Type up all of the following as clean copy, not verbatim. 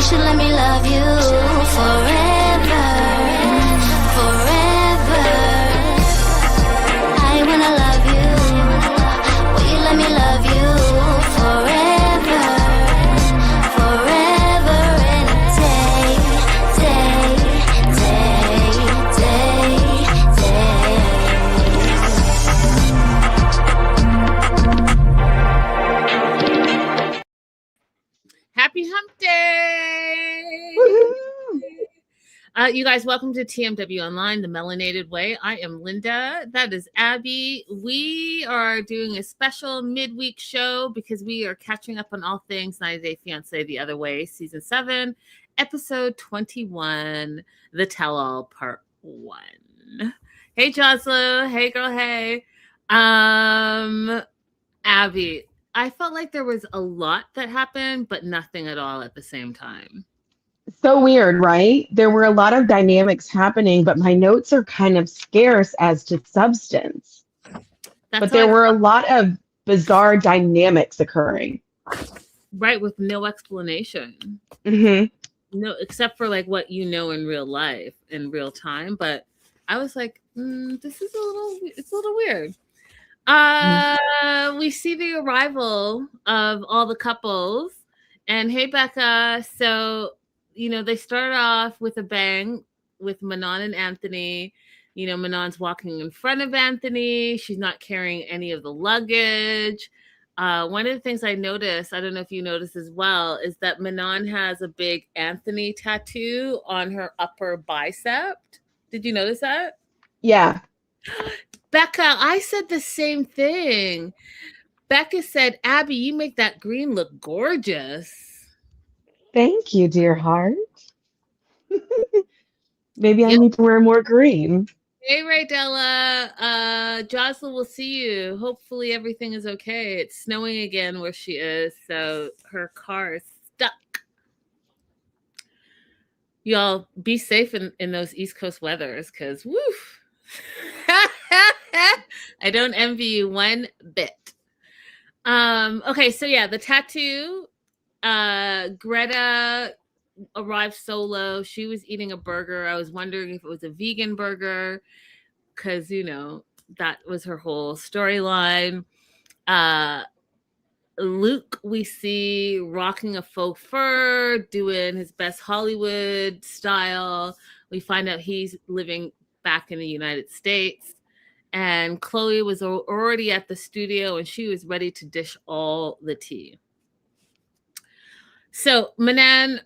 should let me love you forever, forever. I wanna love you. Will you let me love you forever, forever and a day, day, day, day, day. Happy Hump Day! You guys, welcome to TMW Online, the Melanated Way. I am Linda. That is Abby. We are doing a special midweek show because we are catching up on all things 90 Day Fiance The Other Way, Season 7, Episode 21, The Tell-All Part 1. Hey, Jocelyn. Hey, girl. Hey. Abby, I felt like there was a lot that happened, but nothing at all at the same time. So weird, right? There were a lot of dynamics happening, but my notes are kind of scarce as to substance. But there were a lot of bizarre dynamics occurring. Right, with no explanation. Mm-hmm. No, except for like what you know in real life, in real time. But I was like, this is it's a little weird. We see the arrival of all the couples. And hey, Becca. So, you know, they start off with a bang with Manon and Anthony. You know, Manon's walking in front of Anthony. She's not carrying any of the luggage. One of the things I noticed, I don't know if you noticed as well, is that Manon has a big Anthony tattoo on her upper bicep. Did you notice that? Yeah. Becca, I said the same thing. Becca said, Abby, you make that green look gorgeous. Thank you, dear heart. Maybe I need to wear more green. Hey, Raydella. Jocelyn will see you. Hopefully everything is okay. It's snowing again where she is, so her car is stuck. Y'all be safe in those East Coast weathers, because woof. I don't envy you one bit. Okay, so yeah, the tattoo. Greta arrived solo. She was eating a burger. I was wondering if it was a vegan burger, because, you know, that was her whole storyline. Luke, we see rocking a faux fur, doing his best Hollywood style. We find out he's living back in the United States. And Chloe was already at the studio, and she was ready to dish all the tea. So Manon,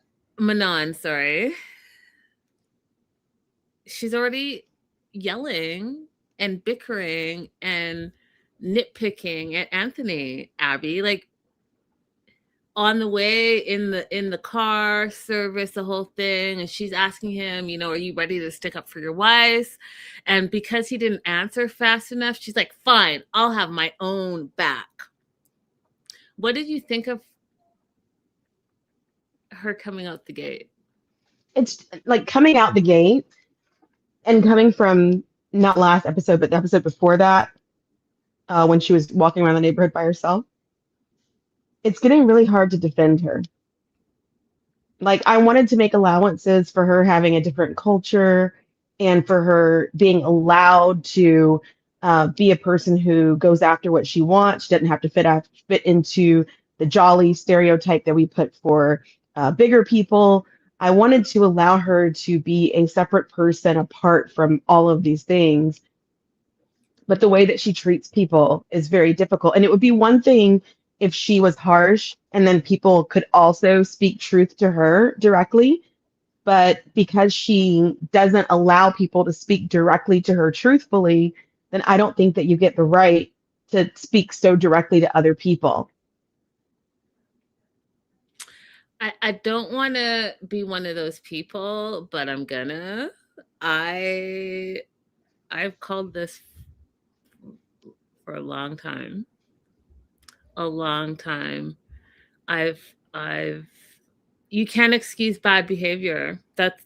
she's already yelling and bickering and nitpicking at Anthony, Abby, like on the way in the car service, the whole thing. And she's asking him, you know, are you ready to stick up for your wife? And because he didn't answer fast enough, she's like, fine, I'll have my own back. What did you think of her coming out the gate? It's like coming out the gate and coming from not last episode, but the episode before that, when she was walking around the neighborhood by herself. It's getting really hard to defend her. Like, I wanted to make allowances for her having a different culture and for her being allowed to be a person who goes after what she wants. She doesn't have to fit into the jolly stereotype that we put for bigger people. I wanted to allow her to be a separate person apart from all of these things. But the way that she treats people is very difficult. And it would be one thing if she was harsh and then people could also speak truth to her directly. But because she doesn't allow people to speak directly to her truthfully, then I don't think that you get the right to speak so directly to other people. I don't want to be one of those people, but I'm gonna. I've called this for a long time. You can't excuse bad behavior. That's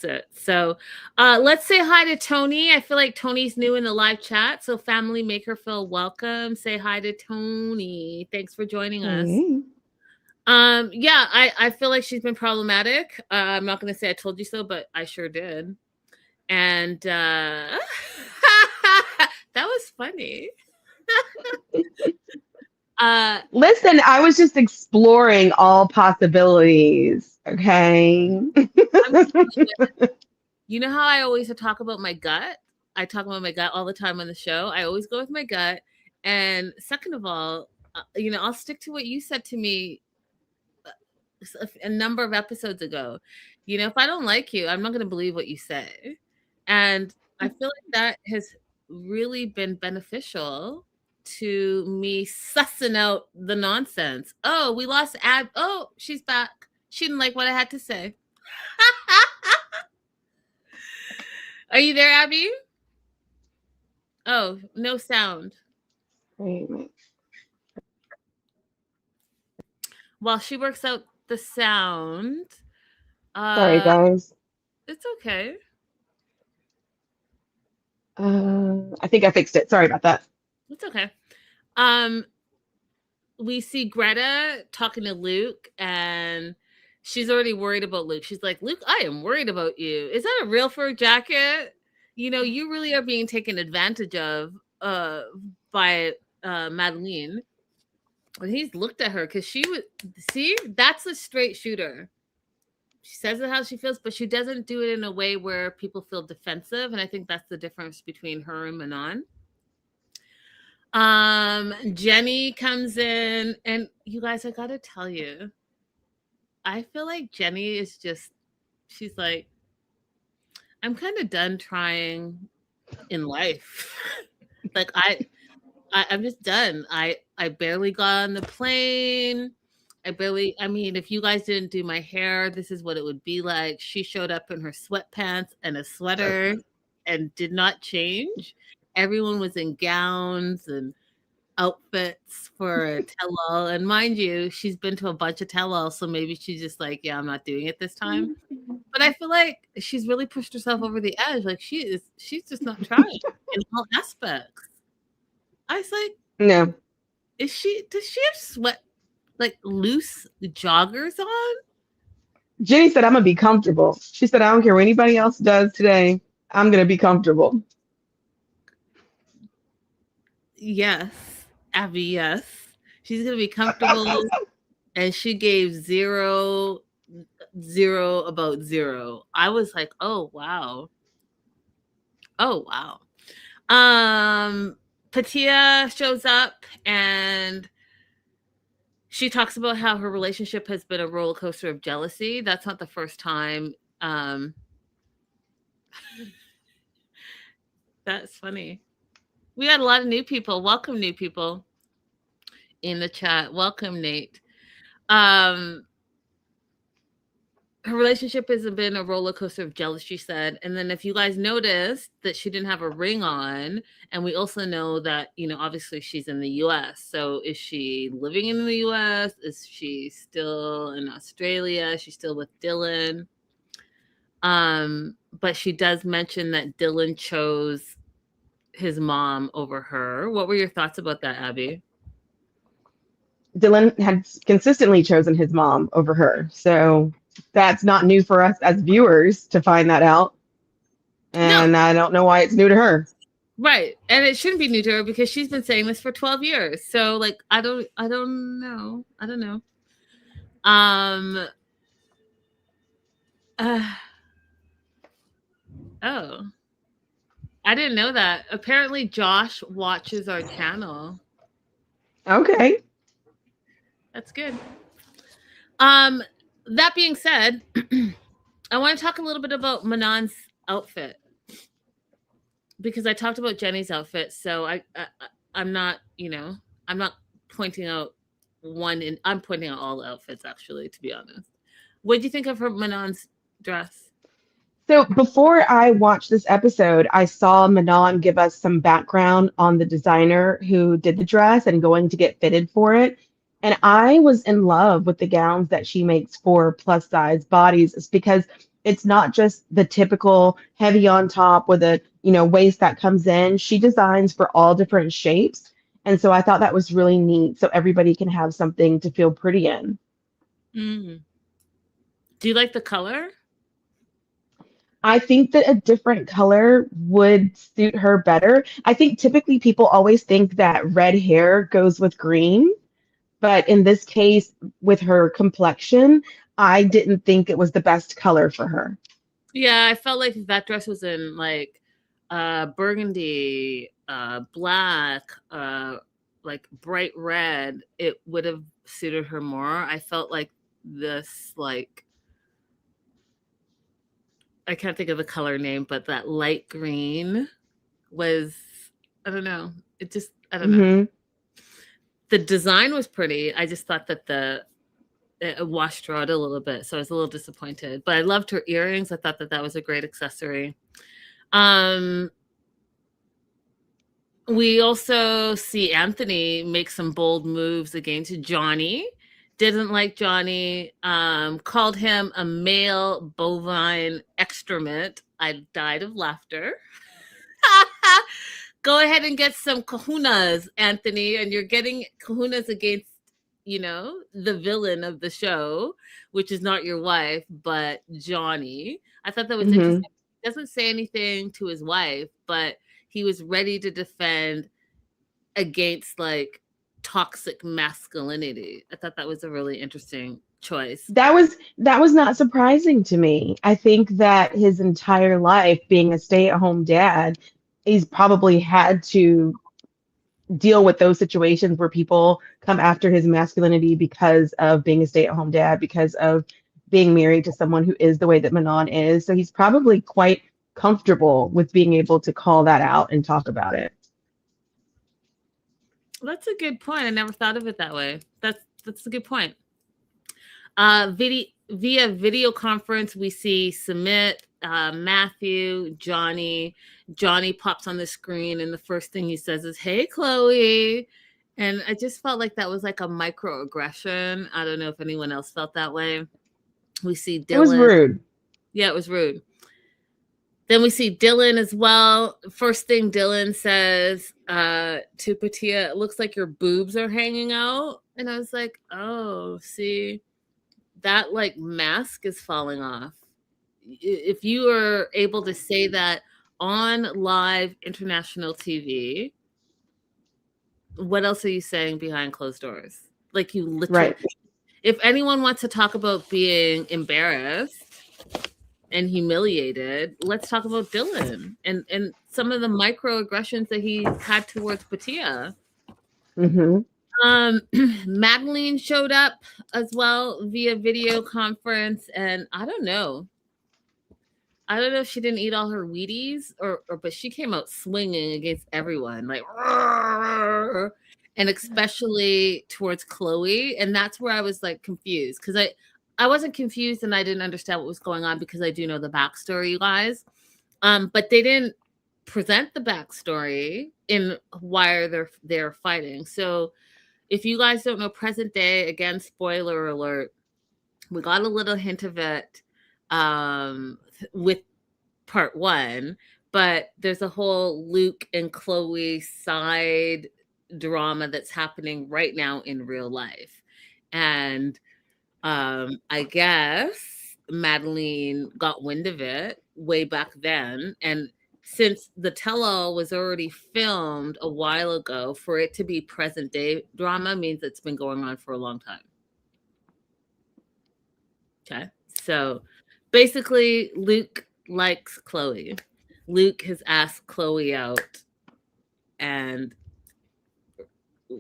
it. So let's say hi to Tony. I feel like Tony's new in the live chat, so family, make her feel welcome. Say hi to Tony. Thanks for joining us. Yeah, I feel like she's been problematic. I'm not gonna say I told you so, but I sure did. And that was funny. Listen, I was just exploring all possibilities. Okay. You know how I always talk about my gut? I talk about my gut all the time on the show. I always go with my gut. And second of all, I'll stick to what you said to me a number of episodes ago. If I don't like you, I'm not going to believe what you say. And I feel like that has really been beneficial to me sussing out the nonsense. Oh, we lost Ab. Oh, she's back. She didn't like what I had to say. Are you there, Abby? Oh, no sound. Wait. While she works out the sound. Sorry, guys. It's okay. I think I fixed it. Sorry about that. It's okay. We see Greta talking to Luke, and she's already worried about Luke. She's like, Luke, I am worried about you. Is that a real fur jacket? You really are being taken advantage of by Madeline. And he's looked at her because she would see that's a straight shooter. She says it how she feels, but she doesn't do it in a way where people feel defensive. And I think that's the difference between her and Manon. Jenny comes in, and you guys, I gotta tell you, I feel like Jenny is she's like, I'm kind of done trying in life. Like I'm just done. I barely got on the plane. I mean, if you guys didn't do my hair, this is what it would be like. She showed up in her sweatpants and a sweater and did not change. Everyone was in gowns and outfits for a tell-all. And mind you, she's been to a bunch of tell-alls, so maybe she's just like, yeah, I'm not doing it this time. But I feel like she's really pushed herself over the edge. Like she's just not trying in all aspects. I was like, No. does she have loose joggers on? Jenny said, I'm going to be comfortable. She said, I don't care what anybody else does today. I'm going to be comfortable. Yes, Abby, yes. She's going to be comfortable. And she gave zero about zero. I was like, oh, wow. Oh, wow. Patia shows up, and she talks about how her relationship has been a roller coaster of jealousy. That's not the first time. That's funny. We got a lot of new people. Welcome, new people in the chat. Welcome, Nate. Her relationship has been a roller coaster of jealousy, she said. And then if you guys noticed that she didn't have a ring on, and we also know that, obviously she's in the US. So is she living in the US? Is she still in Australia? Is she still with Dylan? But she does mention that Dylan chose his mom over her. What were your thoughts about that, Abby? Dylan had consistently chosen his mom over her. So that's not new for us as viewers to find that out. And no. I don't know why it's new to her. Right. And it shouldn't be new to her because she's been saying this for 12 years. So like, I don't know. Oh, I didn't know that. Apparently Josh watches our channel. Okay. That's good. That being said, I want to talk a little bit about Manon's outfit because I talked about Jenny's outfit. So I'm not, I'm not pointing out one, and I'm pointing out all the outfits actually, to be honest. What do you think of her Manon's dress? So before I watched this episode, I saw Manon give us some background on the designer who did the dress and going to get fitted for it. And I was in love with the gowns that she makes for plus size bodies. It's because it's not just the typical heavy on top with a waist that comes in. She designs for all different shapes. And so I thought that was really neat. So everybody can have something to feel pretty in. Mm. Do you like the color? I think that a different color would suit her better. I think typically people always think that red hair goes with green, but in this case, with her complexion, I didn't think it was the best color for her. Yeah, I felt like if that dress was in like burgundy, black, like bright red, it would have suited her more. I felt like this, like, I can't think of the color name, but that light green was, I don't know. It just, I don't know. Hmm. The design was pretty. I just thought that it washed her out a little bit, so I was a little disappointed. But I loved her earrings. I thought that that was a great accessory. We also see Anthony make some bold moves against Johnny. Didn't like Johnny. Called him a male bovine excrement. I died of laughter. Go ahead and get some kahunas, Anthony, and you're getting kahunas against, the villain of the show, which is not your wife, but Johnny. I thought that was Hmm. interesting. He doesn't say anything to his wife, but he was ready to defend against like toxic masculinity. I thought that was a really interesting choice. That was not surprising to me. I think that his entire life being a stay-at-home dad, he's probably had to deal with those situations where people come after his masculinity because of being a stay-at-home dad, because of being married to someone who is the way that Manon is. So he's probably quite comfortable with being able to call that out and talk about it. That's a good point. I never thought of it that way. That's a good point. Via video conference, we see Submit, Matthew, Johnny. Johnny pops on the screen, and the first thing he says is, "Hey, Chloe." And I just felt like that was like a microaggression. I don't know if anyone else felt that way. We see Dylan. It was rude. Yeah, it was rude. Then we see Dylan as well. First thing Dylan says to Patia, "It looks like your boobs are hanging out." And I was like, oh, see, that like mask is falling off. If you are able to say that on live international TV, what else are you saying behind closed doors? Like, you literally, Right. if anyone wants to talk about being embarrassed and humiliated, let's talk about Dylan and some of the microaggressions that he had towards Patia. Hmm. Madeline showed up as well via video conference, and I don't know if she didn't eat all her Wheaties or but she came out swinging against everyone, like, and especially towards Chloe. And that's where I was like confused, because I wasn't confused and I didn't understand what was going on, because I do know the backstory, you guys. But they didn't present the backstory in why they're fighting. So if you guys don't know present day, again, spoiler alert, we got a little hint of it with part 1, but there's a whole Luke and Chloe side drama that's happening right now in real life. And I guess Madeline got wind of it way back then. And since the tell-all was already filmed a while ago, for it to be present day drama means it's been going on for a long time. Okay. So basically, Luke likes Chloe. Luke has asked Chloe out, and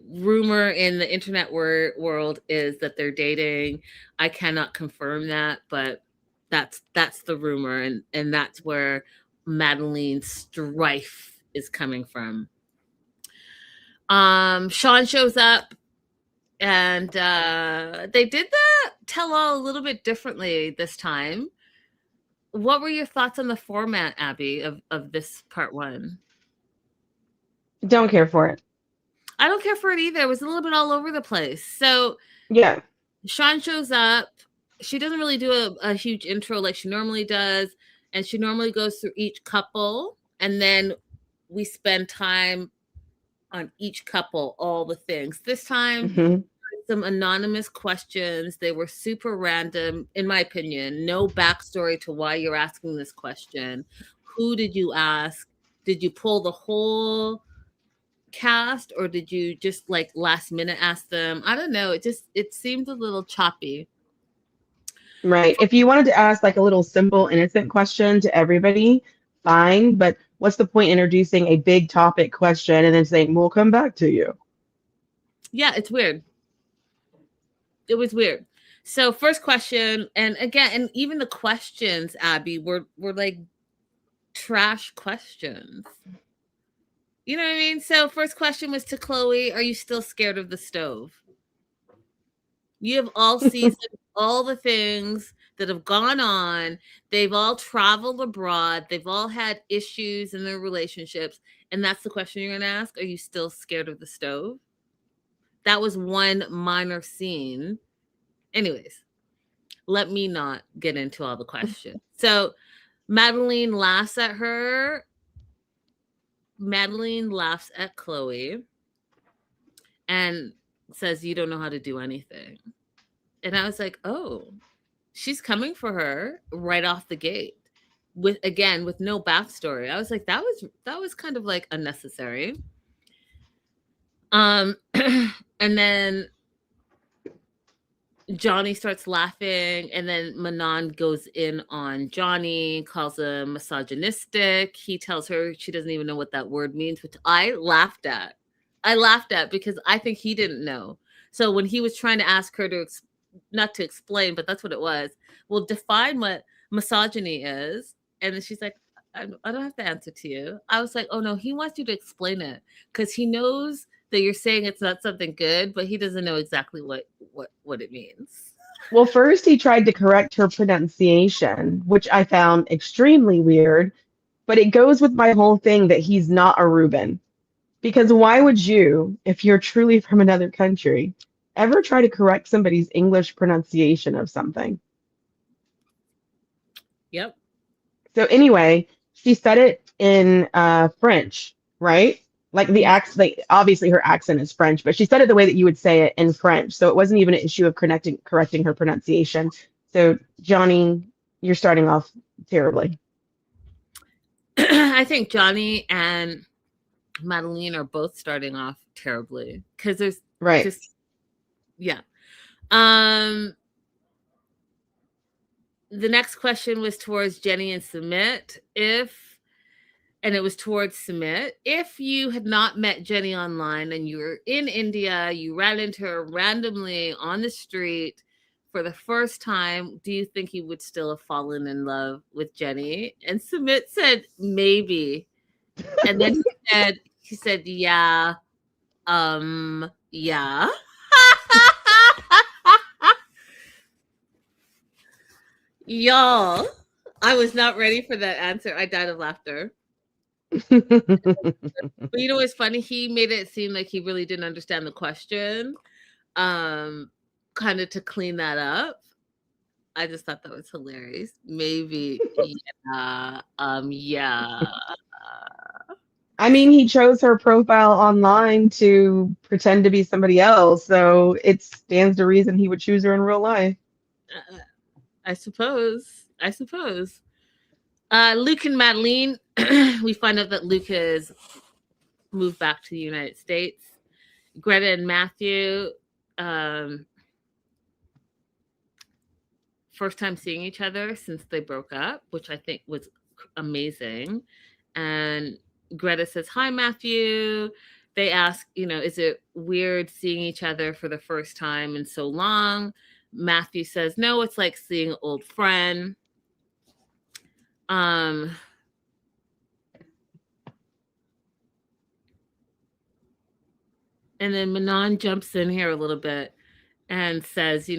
rumor in the internet world is that they're dating. I cannot confirm that, but that's the rumor, and that's where Madeline's strife is coming from. Sean shows up, and they did the tell-all a little bit differently this time. What were your thoughts on the format, Abby, of this part 1? Don't care for it. I don't care for it either. It was a little bit all over the place. So Yeah. Sean shows up. She doesn't really do a huge intro like she normally does. And she normally goes through each couple. And then we spend time on each couple, all the things. This time, Hmm. some anonymous questions. They were super random, in my opinion. No backstory to why you're asking this question. Who did you ask? Did you pull the whole cast, or did you just like last minute ask them? I don't know. It seemed a little choppy. Right. If you wanted to ask like a little simple, innocent question to everybody, fine. But what's the point introducing a big topic question and then saying, we'll come back to you? Yeah, it's weird. It was weird. So first question, and again, and even the questions, Abby, were like trash questions. You know what I mean? So first question was to Chloe, are you still scared of the stove? You have all seasoned all the things that have gone on. They've all traveled abroad. They've all had issues in their relationships. And that's the question you're going to ask. Are you still scared of the stove? That was one minor scene. Anyways, let me not get into all the questions. So Madeline laughs at her. Madeline laughs at Chloe and says, you don't know how to do anything. And I was like, oh, she's coming for her right off the gate with no backstory. I was like, that was kind of like unnecessary. And then Johnny starts laughing, and then Manon goes in on Johnny, calls him misogynistic. He tells her she doesn't even know what that word means, which I laughed at. Because I think he didn't know. So when he was trying to ask her to, not to explain, but that's what it was. Well, define what misogyny is. And then she's like, I don't have to answer to you. I was like, oh no, he wants you to explain it because he knows that you're saying it's not something good, but he doesn't know exactly what it means. Well, first he tried to correct her pronunciation, which I found extremely weird, but it goes with my whole thing that he's not a Reuben. Because why would you, if you're truly from another country, ever try to correct somebody's English pronunciation of something? Yep. So anyway, she said it in French, right? Like the accent, like obviously her accent is French, but she said it the way that you would say it in French. So it wasn't even an issue of correcting her pronunciation. So Johnny, you're starting off terribly. I think Johnny and Madeline are both starting off terribly because there's just, yeah. The next question was towards Jenny and Sumit. And it was towards Sumit. If you had not met Jenny online and you were in India, you ran into her randomly on the street for the first time, do you think you would still have fallen in love with Jenny? And Sumit said, maybe. And then he said, yeah, yeah. Y'all, I was not ready for that answer. I died of laughter. But you know what's funny? He made it seem like he really didn't understand the question, kind of to clean that up. I just thought that was hilarious. Maybe, yeah, yeah. I mean, he chose her profile online to pretend to be somebody else, so it stands to reason he would choose her in real life. I suppose. Luke and Madeline, we find out that Luke has moved back to the United States. Greta and Matthew, first time seeing each other since they broke up, which I think was amazing. And Greta says, hi, Matthew. They ask, is it weird seeing each other for the first time in so long? Matthew says, no, it's like seeing an old friend. And then Manon jumps in here a little bit and says,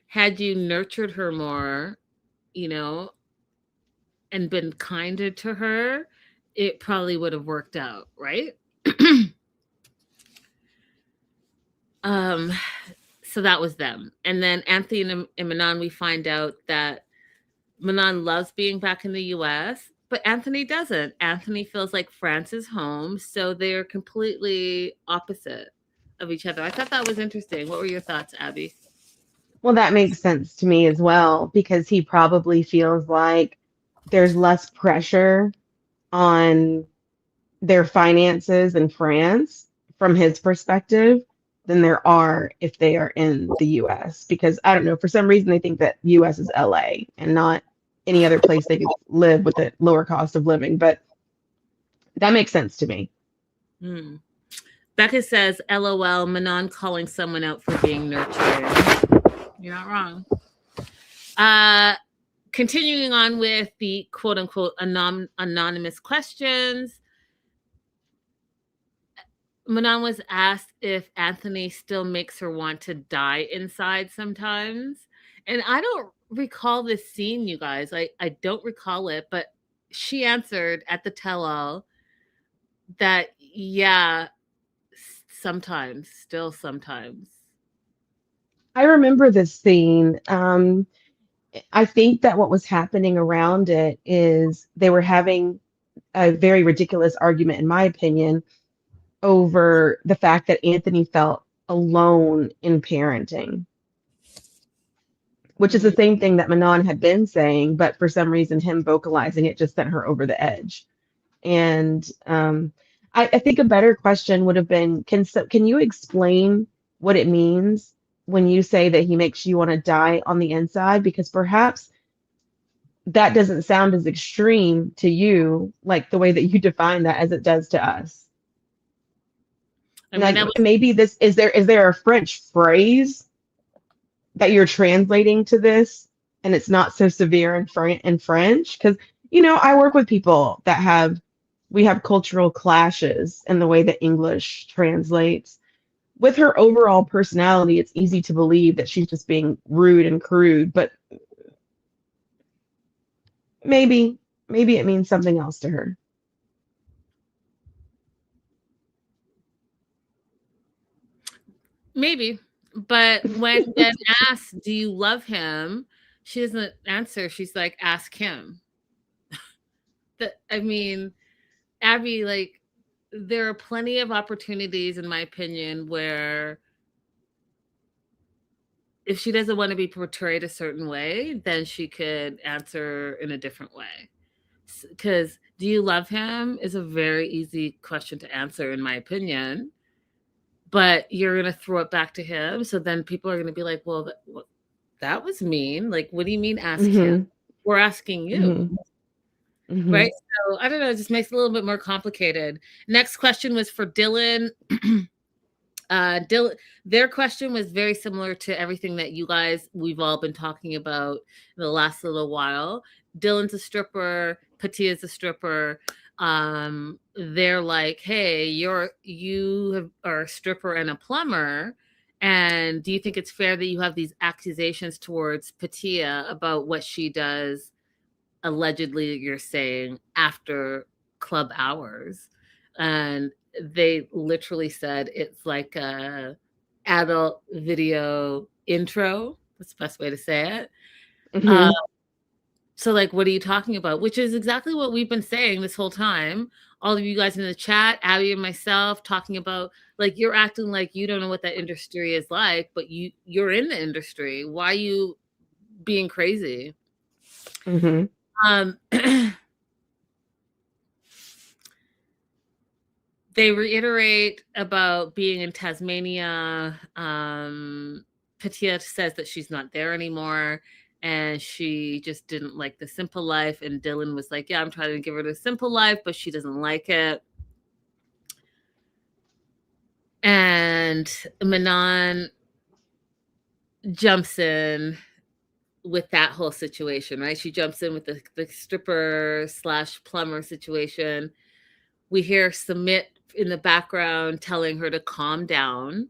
had you nurtured her more, and been kinder to her, it probably would have worked out, right? So that was them. And then Anthony and Manon, we find out that Manon loves being back in the US, but Anthony doesn't. Anthony feels like France is home, so they're completely opposite. of each other. I thought that was interesting. What were your thoughts, Abby? Well, that makes sense to me as well, because he probably feels like there's less pressure on their finances in France from his perspective than there are if they are in the US. Because I don't know, for some reason they think that US is LA and not any other place they could live with a lower cost of living. But that makes sense to me. Hmm. Becca says, LOL, Manon calling someone out for being nurturing. You're not wrong. Continuing on with the quote unquote anonymous questions. Manon was asked if Anthony still makes her want to die inside sometimes. And I don't recall this scene, you guys. I don't recall it, but she answered at the tell-all that, yeah, sometimes, still sometimes. I remember this scene. I think that what was happening around it is they were having a very ridiculous argument, in my opinion, over the fact that Anthony felt alone in parenting, which is the same thing that Manon had been saying, but for some reason, him vocalizing it just sent her over the edge. And I think a better question would have been, can you explain what it means when you say that he makes you want to die on the inside? Because perhaps that doesn't sound as extreme to you, like the way that you define that, as it does to us. I mean, Like maybe this is there a French phrase that you're translating to this, and it's not so severe in French? Because I work with people that we have cultural clashes in the way that English translates. With her overall personality, it's easy to believe that she's just being rude and crude, but maybe it means something else to her. maybe. But when Jen asks, do you love him? She doesn't answer. She's like, ask him. I mean, Abby, like, there are plenty of opportunities, in my opinion, where if she doesn't want to be portrayed a certain way, then she could answer in a different way. Because do you love him is a very easy question to answer, in my opinion. But you're going to throw it back to him. So then people are going to be like, well, that was mean. Like, what do you mean ask him? We're asking you. Right? So I don't know. It just makes it a little bit more complicated. Next question was for Dylan. Their question was very similar to everything that we've all been talking about in the last little while. Dylan's a stripper, Patia's a stripper. They're like, hey, you are a stripper and a plumber, and do you think it's fair that you have these accusations towards Patia about what she does, allegedly, you're saying, after club hours? And they literally said it's like a adult video intro. That's the best way to say it. So, like, what are you talking about? Which is exactly what we've been saying this whole time. All of you guys in the chat, Abby and myself, talking about, like, you're acting like you don't know what that industry is like, but you're in the industry. Why are you being crazy? They reiterate about being in Tasmania. Patia says that she's not there anymore, and she just didn't like the simple life. And Dylan was like, yeah, I'm trying to give her the simple life, but she doesn't like it. And Manon jumps in with that whole situation, right? She jumps in with the stripper / plumber situation. We hear Submit in the background telling her to calm down.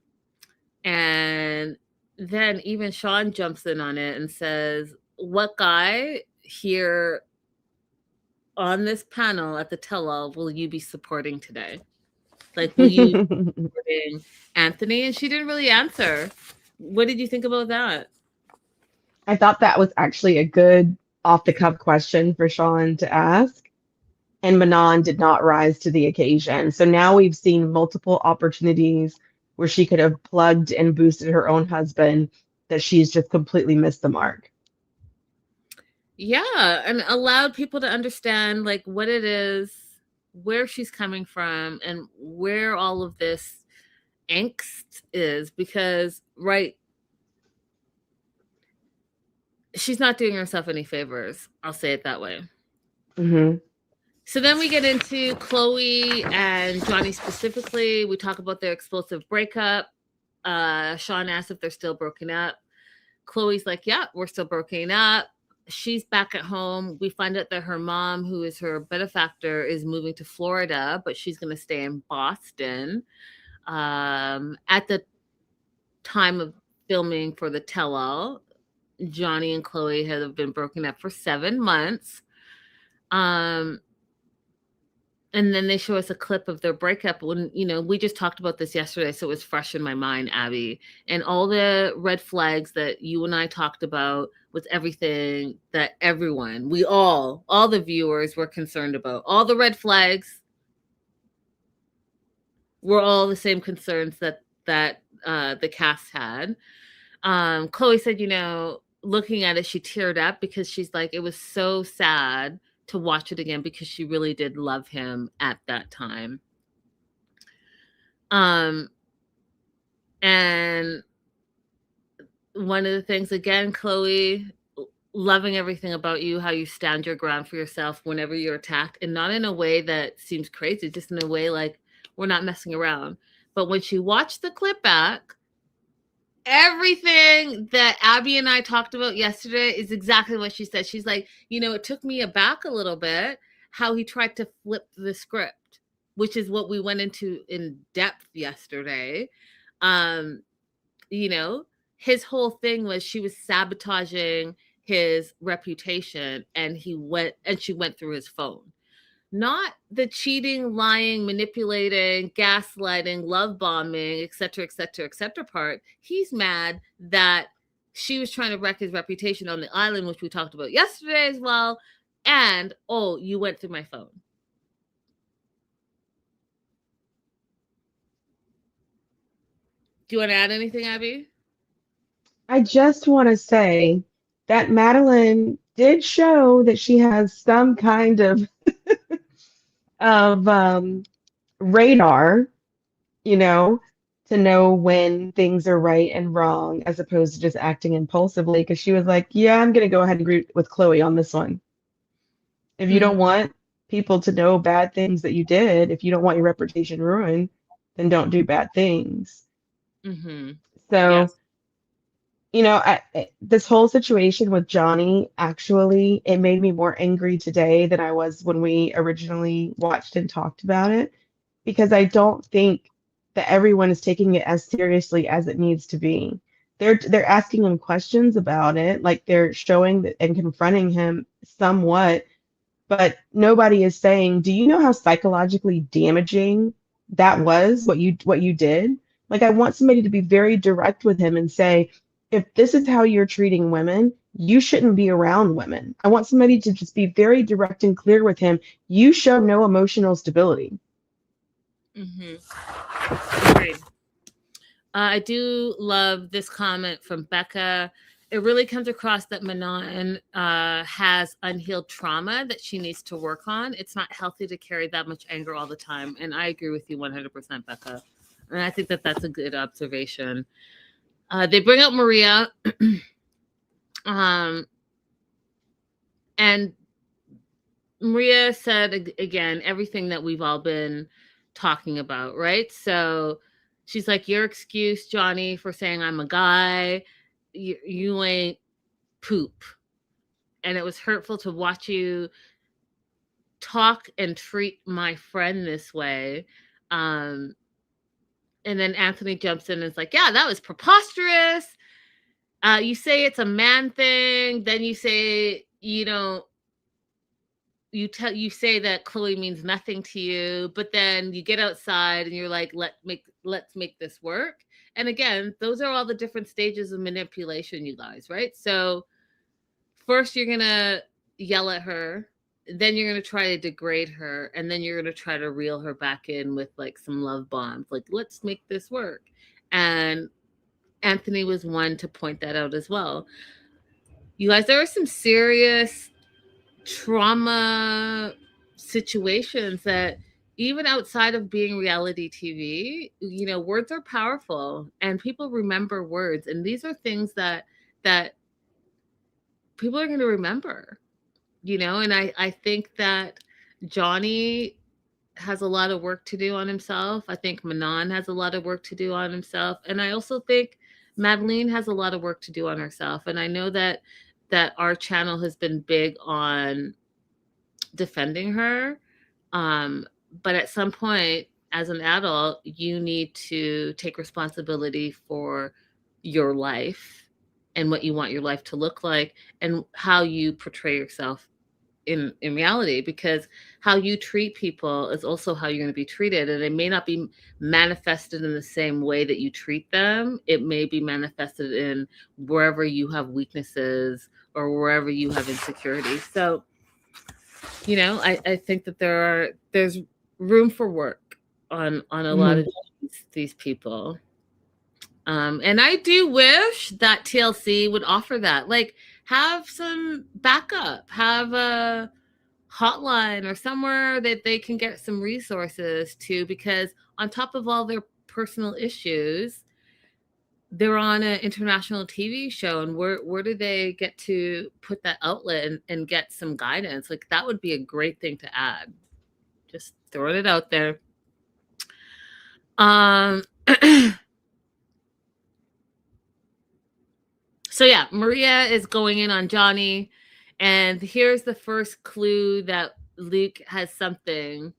And then even Sean jumps in on it and says, what guy here on this panel at the tell-all will you be supporting today? Like, will you be supporting Anthony? And she didn't really answer. What did you think about that? I thought that was actually a good off-the-cuff question for Sean to ask. And Manon did not rise to the occasion. So now we've seen multiple opportunities where she could have plugged and boosted her own husband, that she's just completely missed the mark. Yeah, and allowed people to understand like what it is, where she's coming from, and where all of this angst is, because she's not doing herself any favors. I'll say it that way. Mm-hmm. So then we get into Chloe and Johnny specifically. We talk about their explosive breakup. Sean asks if they're still broken up. Chloe's like, yeah, we're still broken up. She's back at home. We find out that her mom, who is her benefactor, is moving to Florida, but she's going to stay in Boston. At the time of filming for the tell-all, Johnny and Chloe have been broken up for 7 months. And then they show us a clip of their breakup when, we just talked about this yesterday, so it was fresh in my mind, Abby. And all the red flags that you and I talked about was everything that everyone, all the viewers were concerned about. All the red flags were all the same concerns that the cast had. Chloe said, looking at it, she teared up because she's like, it was so sad to watch it again because she really did love him at that time. And one of the things, again, Chloe, loving everything about you, how you stand your ground for yourself whenever you're attacked, and not in a way that seems crazy, just in a way like we're not messing around. But when she watched the clip back, everything that Abby and I talked about yesterday is exactly what she said. She's like, it took me aback a little bit how he tried to flip the script, which is what we went into in depth yesterday. His whole thing was she was sabotaging his reputation, and she went through his phone. Not the cheating, lying, manipulating, gaslighting, love bombing, et cetera, part. He's mad that she was trying to wreck his reputation on the island, which we talked about yesterday as well. And, you went through my phone. Do you want to add anything, Abby? I just want to say that Madeline did show that she has some kind of radar, to know when things are right and wrong, as opposed to just acting impulsively. Because she was like, yeah, I'm going to go ahead and agree with Chloe on this one. If you don't want people to know bad things that you did, if you don't want your reputation ruined, then don't do bad things. Mm-hmm. So, this whole situation with Johnny, actually, it made me more angry today than I was when we originally watched and talked about it, because I don't think that everyone is taking it as seriously as it needs to be. They're asking him questions about it, like they're showing that and confronting him somewhat, but nobody is saying, do you know how psychologically damaging that was, what you did? Like, I want somebody to be very direct with him and say, if this is how you're treating women, you shouldn't be around women. I want somebody to just be very direct and clear with him. You show no emotional stability. Mm-hmm. Agreed. I do love this comment from Becca. It really comes across that Manon has unhealed trauma that she needs to work on. It's not healthy to carry that much anger all the time. And I agree with you 100%, Becca. And I think that that's a good observation. They bring up Maria. And Maria said, again, everything that we've all been talking about, right? So she's like, your excuse, Johnny, for saying I'm a guy, you ain't poop. And it was hurtful to watch you talk and treat my friend this way. And then Anthony jumps in and is like, yeah, that was preposterous. You say it's a man thing. Then you say, you say that Chloe means nothing to you, but then you get outside and you're like, let's make this work. And again, those are all the different stages of manipulation, you guys, right? So first you're gonna yell at her, then you're gonna try to degrade her, and then you're gonna try to reel her back in with like some love bombs, like let's make this work. And Anthony was one to point that out as well. You guys, there are some serious trauma situations that even outside of being reality TV, you know, words are powerful and people remember words. And these are things that people are going to remember, you know, and I think that Johnny has a lot of work to do on himself. I think Manon has a lot of work to do on himself. And I also think Madeline has a lot of work to do on herself. And I know that our channel has been big on defending her. But at some point, as an adult, you need to take responsibility for your life and what you want your life to look like and how you portray yourself in reality, because how you treat people is also how you're going to be treated. And it may not be manifested in the same way that you treat them. It may be manifested in wherever you have weaknesses or wherever you have insecurities. So, you know, I think that there's room for work on a lot of these people. And I do wish that TLC would offer that. Like, have some backup, have a hotline or somewhere that they can get some resources to, because on top of all their personal issues, they're on an international TV show, and where do they get to put that outlet and get some guidance? Like, that would be a great thing to add. Just throwing it out there. So yeah, Maria is going in on Johnny, and here's the first clue that Luke has something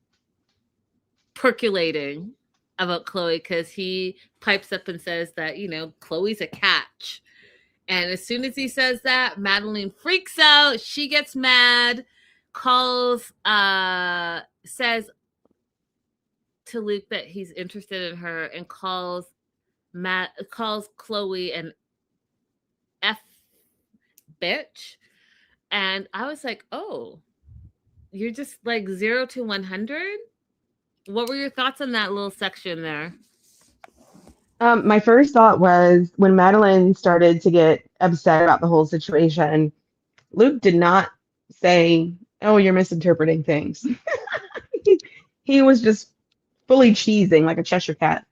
percolating about Chloe, because he pipes up and says that, you know, Chloe's a catch. And as soon as he says that, Madeline freaks out. She gets mad, calls, says to Luke that he's interested in her, and calls Chloe an F bitch. And I was like, oh, you're just like 0 to 100. What were your thoughts on that little section there? My first thought was when Madeline started to get upset about the whole situation, Luke did not say, oh, you're misinterpreting things. He was just fully cheesing like a Cheshire cat.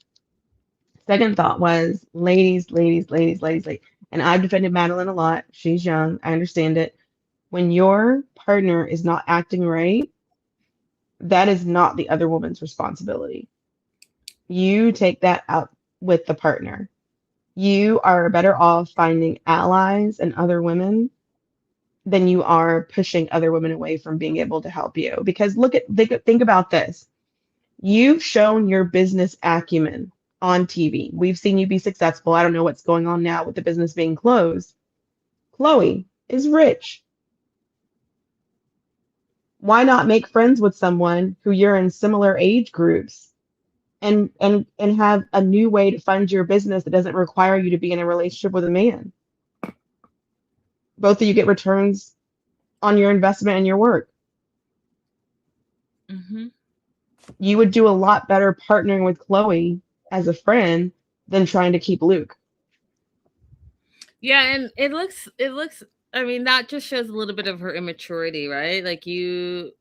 Second thought was, ladies. And I've defended Madeline a lot. She's young. I understand it. When your partner is not acting right, that is not the other woman's responsibility. You take that out with the partner. You are better off finding allies and other women than you are pushing other women away from being able to help you. Because think about this. You've shown your business acumen on TV. We've seen you be successful. I don't know what's going on now with the business being closed. Chloe is rich. Why not make friends with someone who you're in similar age groups and have a new way to fund your business that doesn't require you to be in a relationship with a man? Both of you get returns on your investment and your work. Mm-hmm. You would do a lot better partnering with Chloe as a friend than trying to keep Luke. Yeah, and it looks, I mean, that just shows a little bit of her immaturity, right? Like,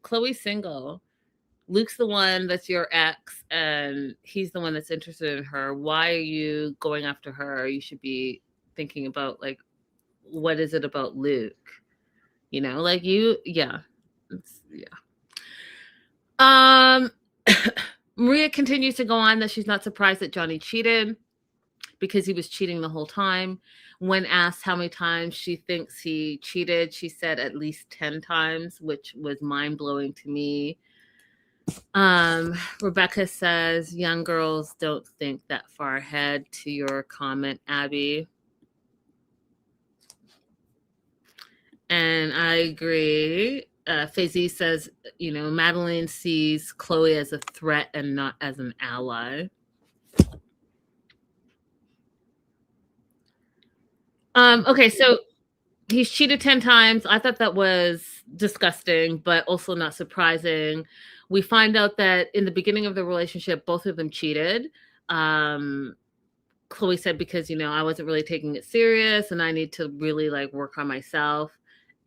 Chloe's single. Luke's the one that's your ex, and he's the one that's interested in her. Why are you going after her? You should be thinking about, like, what is it about Luke? You know, like Maria continues to go on that she's not surprised that Johnny cheated because he was cheating the whole time. When asked how many times she thinks he cheated, she said at least 10 times, which was mind-blowing to me. Rebecca says, young girls don't think that far ahead, to your comment, Abby. And I agree. Faizy says, you know, Madeline sees Chloe as a threat and not as an ally. Okay, so he's cheated 10 times. I thought that was disgusting, but also not surprising. We find out that in the beginning of the relationship, both of them cheated. Chloe said, because, I wasn't really taking it serious and I need to really like work on myself.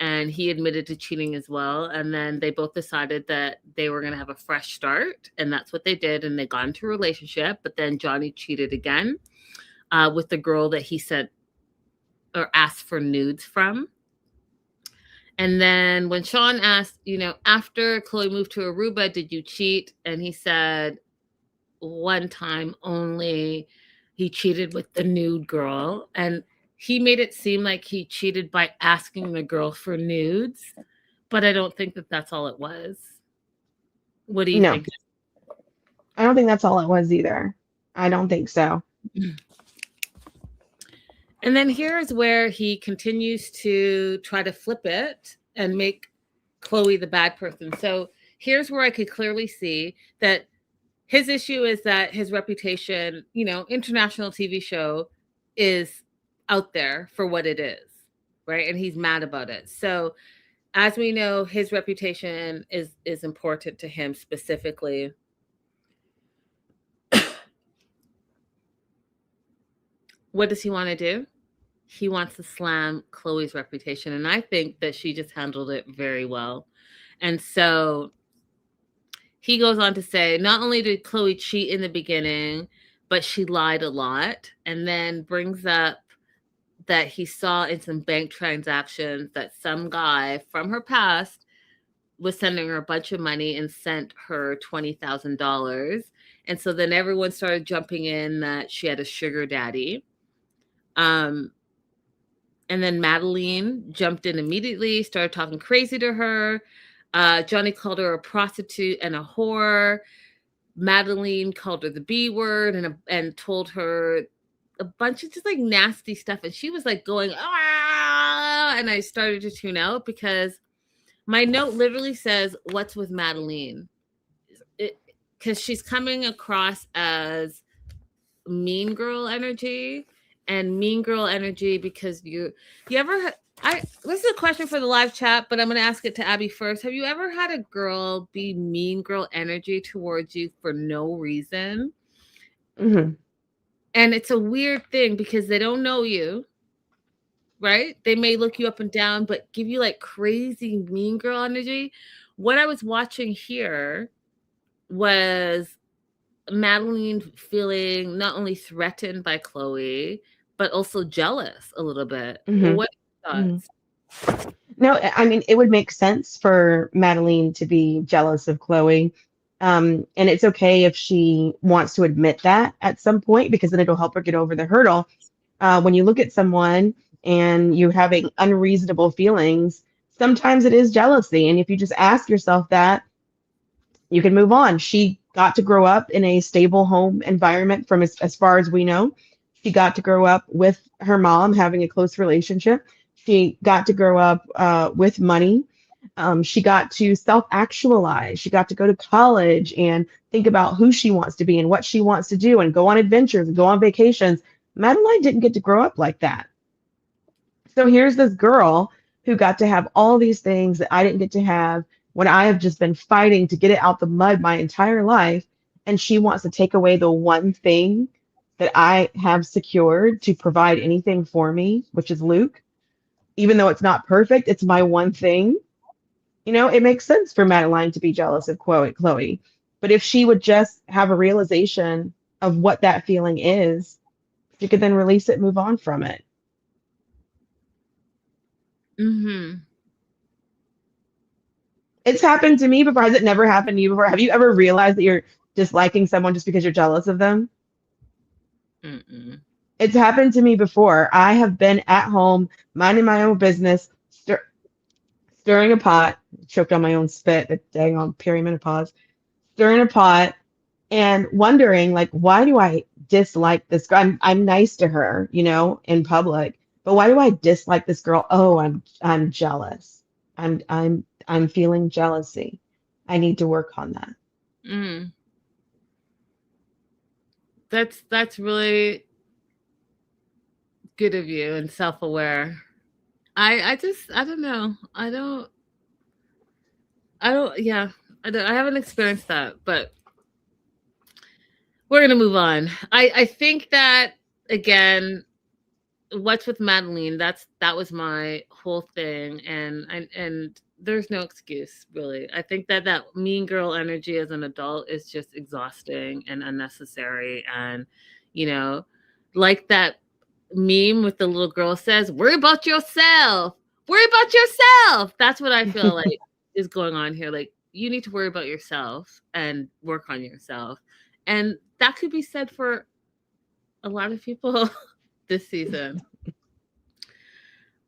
And he admitted to cheating as well. And then they both decided that they were going to have a fresh start. And that's what they did. And they got into a relationship. But then Johnny cheated again with the girl that he said or asked for nudes from. And then when Sean asked, after Chloe moved to Aruba, did you cheat? And he said one time only he cheated with the nude girl. And he made it seem like he cheated by asking the girl for nudes, but I don't think that that's all it was. What do you think? I don't think that's all it was either. I don't think so. And then here's where he continues to try to flip it and make Chloe the bad person. So here's where I could clearly see that his issue is that his reputation, international TV show, is out there for what it is, right? And he's mad about it. So as we know, his reputation is important to him specifically. What does he want to do? He wants to slam Chloe's reputation. And I think that she just handled it very well. And so he goes on to say, not only did Chloe cheat in the beginning, but she lied a lot, and then brings up that he saw in some bank transactions that some guy from her past was sending her a bunch of money and sent her $20,000. And so then everyone started jumping in that she had a sugar daddy. And then Madeline jumped in immediately, started talking crazy to her. Johnny called her a prostitute and a whore. Madeline called her the B word and told her a bunch of just like nasty stuff. And she was like going, ah, and I started to tune out because my note literally says, what's with Madeline? Because she's coming across as mean girl energy, and mean girl energy because you ever this is a question for the live chat, but I'm going to ask it to Abby first. Have you ever had a girl be mean girl energy towards you for no reason? Mm-hmm. And it's a weird thing because they don't know you, right? They may look you up and down, but give you like crazy mean girl energy. What I was watching here was Madeline feeling not only threatened by Chloe, but also jealous a little bit. Mm-hmm. What are your thoughts? No, I mean, it would make sense for Madeline to be jealous of Chloe. And it's okay if she wants to admit that at some point, because then it'll help her get over the hurdle. When you look at someone and you're having unreasonable feelings, sometimes it is jealousy. And if you just ask yourself that, you can move on. She got to grow up in a stable home environment from as far as we know. She got to grow up with her mom, having a close relationship. She got to grow up with money. She got to self-actualize. She got to go to college and think about who she wants to be and what she wants to do and go on adventures and go on vacations. Madeline didn't get to grow up like that. So here's this girl who got to have all these things that I didn't get to have when I have just been fighting to get it out the mud my entire life. And she wants to take away the one thing that I have secured to provide anything for me, which is Luke. Even though it's not perfect, it's my one thing. It makes sense for Madeline to be jealous of Chloe. But if she would just have a realization of what that feeling is, she could then release it, move on from it. Mm-hmm. It's happened to me before. Has it never happened to you before? Have you ever realized that you're disliking someone just because you're jealous of them? Mm-mm. It's happened to me before. I have been at home, minding my own business, stirring a pot, choked on my own spit, the dang on perimenopause, stirring a pot and wondering, like, why do I dislike this girl? I'm nice to her, in public, but why do I dislike this girl? Oh, I'm jealous. I'm feeling jealousy. I need to work on that. Mm. That's really good of you and self-aware. I don't know. I haven't experienced that, but we're gonna move on. I think that again, what's with Madeline? That was my whole thing, and there's no excuse really. I think that mean girl energy as an adult is just exhausting and unnecessary, and you know, like that meme with the little girl says, "Worry about yourself. Worry about yourself." That's what I feel like is going on here. Like you need to worry about yourself and work on yourself, and that could be said for a lot of people this season.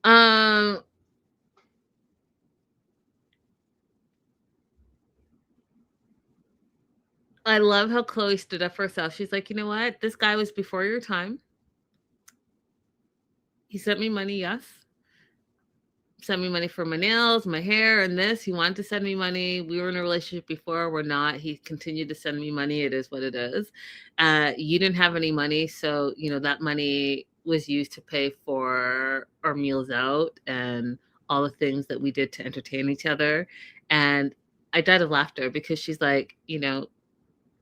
Um, I love how Chloe stood up for herself. She's like, you know what? This guy was before your time. He sent me money, yes. Sent me money for my nails, my hair, and this. He wanted to send me money. We were in a relationship before. We're not. He continued to send me money. It is what it is. You didn't have any money, so that money was used to pay for our meals out and all the things that we did to entertain each other. And I died of laughter because she's like,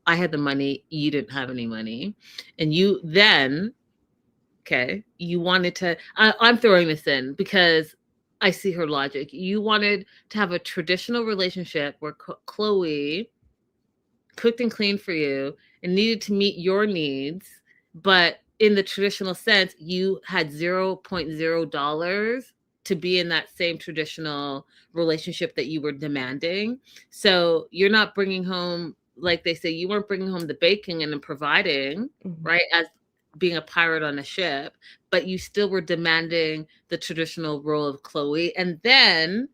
I had the money, you didn't have any money. And you then, okay, you wanted to, I'm throwing this in because I see her logic. You wanted to have a traditional relationship where Chloe cooked and cleaned for you and needed to meet your needs, but in the traditional sense, you had $0.0 to be in that same traditional relationship that you were demanding. So you're not bringing home, like they say, you weren't bringing home the bacon and providing, right, as being a pirate on a ship, but you still were demanding the traditional role of Chloe, and then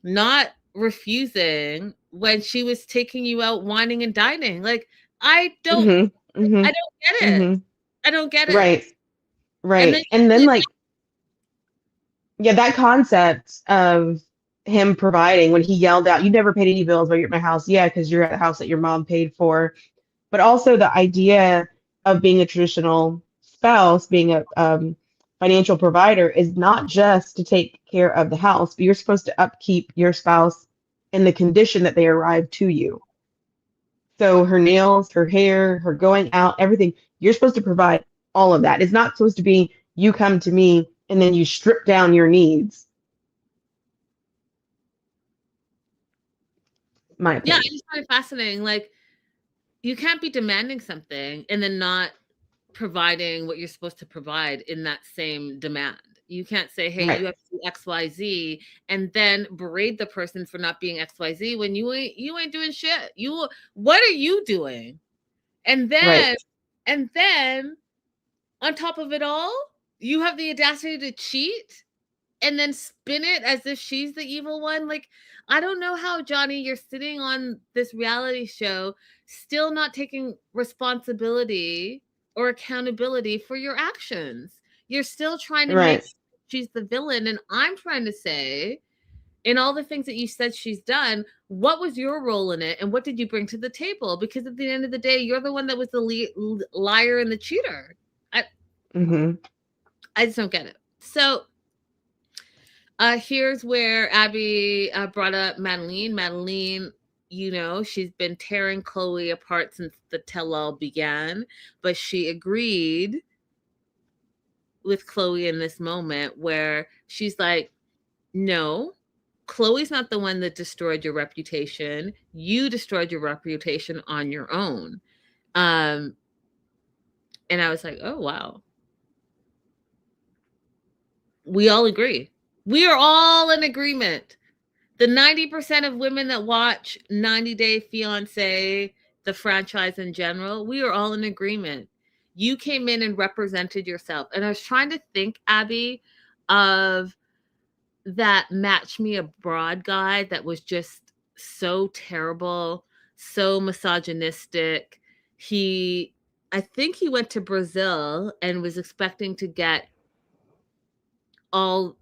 not refusing when she was taking you out whining and dining. Like, I don't get it. I don't get it. Right. And then like, yeah, that concept of him providing when he yelled out, "You never paid any bills while you're at my house." Yeah, because you're at the house that your mom paid for. But also the idea of being a traditional spouse, being a financial provider, is not just to take care of the house, but you're supposed to upkeep your spouse in the condition that they arrive to you. So her nails, her hair, her going out, everything, you're supposed to provide all of that. It's not supposed to be you come to me and then you strip down your needs. My opinion. Yeah, I just find it fascinating. Like, you can't be demanding something and then not providing what you're supposed to provide in that same demand. You can't say, hey, you have to do XYZ and then berate the person for not being XYZ when you ain't doing shit. What are you doing? And then on top of it all, you have the audacity to cheat and then spin it as if she's the evil one. Like, I don't know how, Johnny, you're sitting on this reality show still not taking responsibility or accountability for your actions. You're still trying to make she's the villain. And I'm trying to say, in all the things that you said she's done, what was your role in it? And what did you bring to the table? Because at the end of the day, you're the one that was the liar and the cheater. I just don't get it. So here's where Abby brought up Madeline. Madeline, she's been tearing Chloe apart since the tell-all began, but she agreed with Chloe in this moment where she's like, no, Chloe's not the one that destroyed your reputation. You destroyed your reputation on your own. And I was like, oh, wow. We all agree. We are all in agreement. The 90% of women that watch 90 Day Fiance, the franchise in general, we are all in agreement. You came in and represented yourself. And I was trying to think, Abby, of that Match Me Abroad guy that was just so terrible, so misogynistic. I think he went to Brazil and was expecting to get all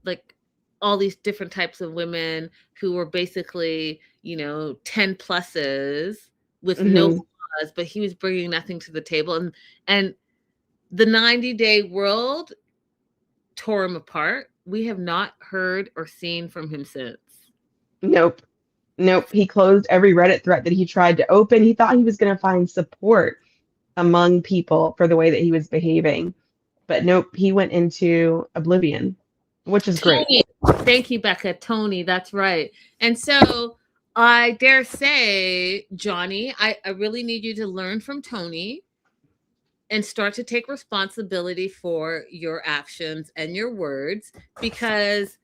these different types of women who were basically, 10 pluses with no flaws, but he was bringing nothing to the table. And the 90-day world tore him apart. We have not heard or seen from him since. Nope. He closed every Reddit thread that he tried to open. He thought he was going to find support among people for the way that he was behaving. But nope, he went into oblivion, which is great. Tony. Thank you, Becca. Tony, that's right. And so I dare say, Johnny, I really need you to learn from Tony and start to take responsibility for your actions and your words, because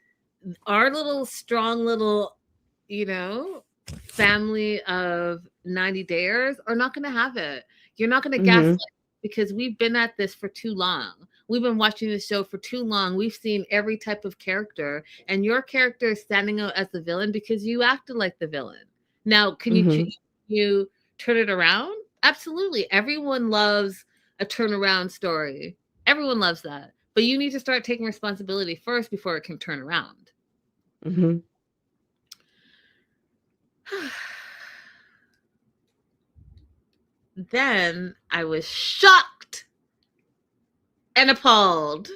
our little strong little, family of 90 dares are not going to have it. You're not going to gaslight, because we've been at this for too long. We've been watching this show for too long. We've seen every type of character, and your character is standing out as the villain because you acted like the villain. Now, can you turn it around? Absolutely. Everyone loves a turnaround story. Everyone loves that. But you need to start taking responsibility first before it can turn around. Then I was shocked and appalled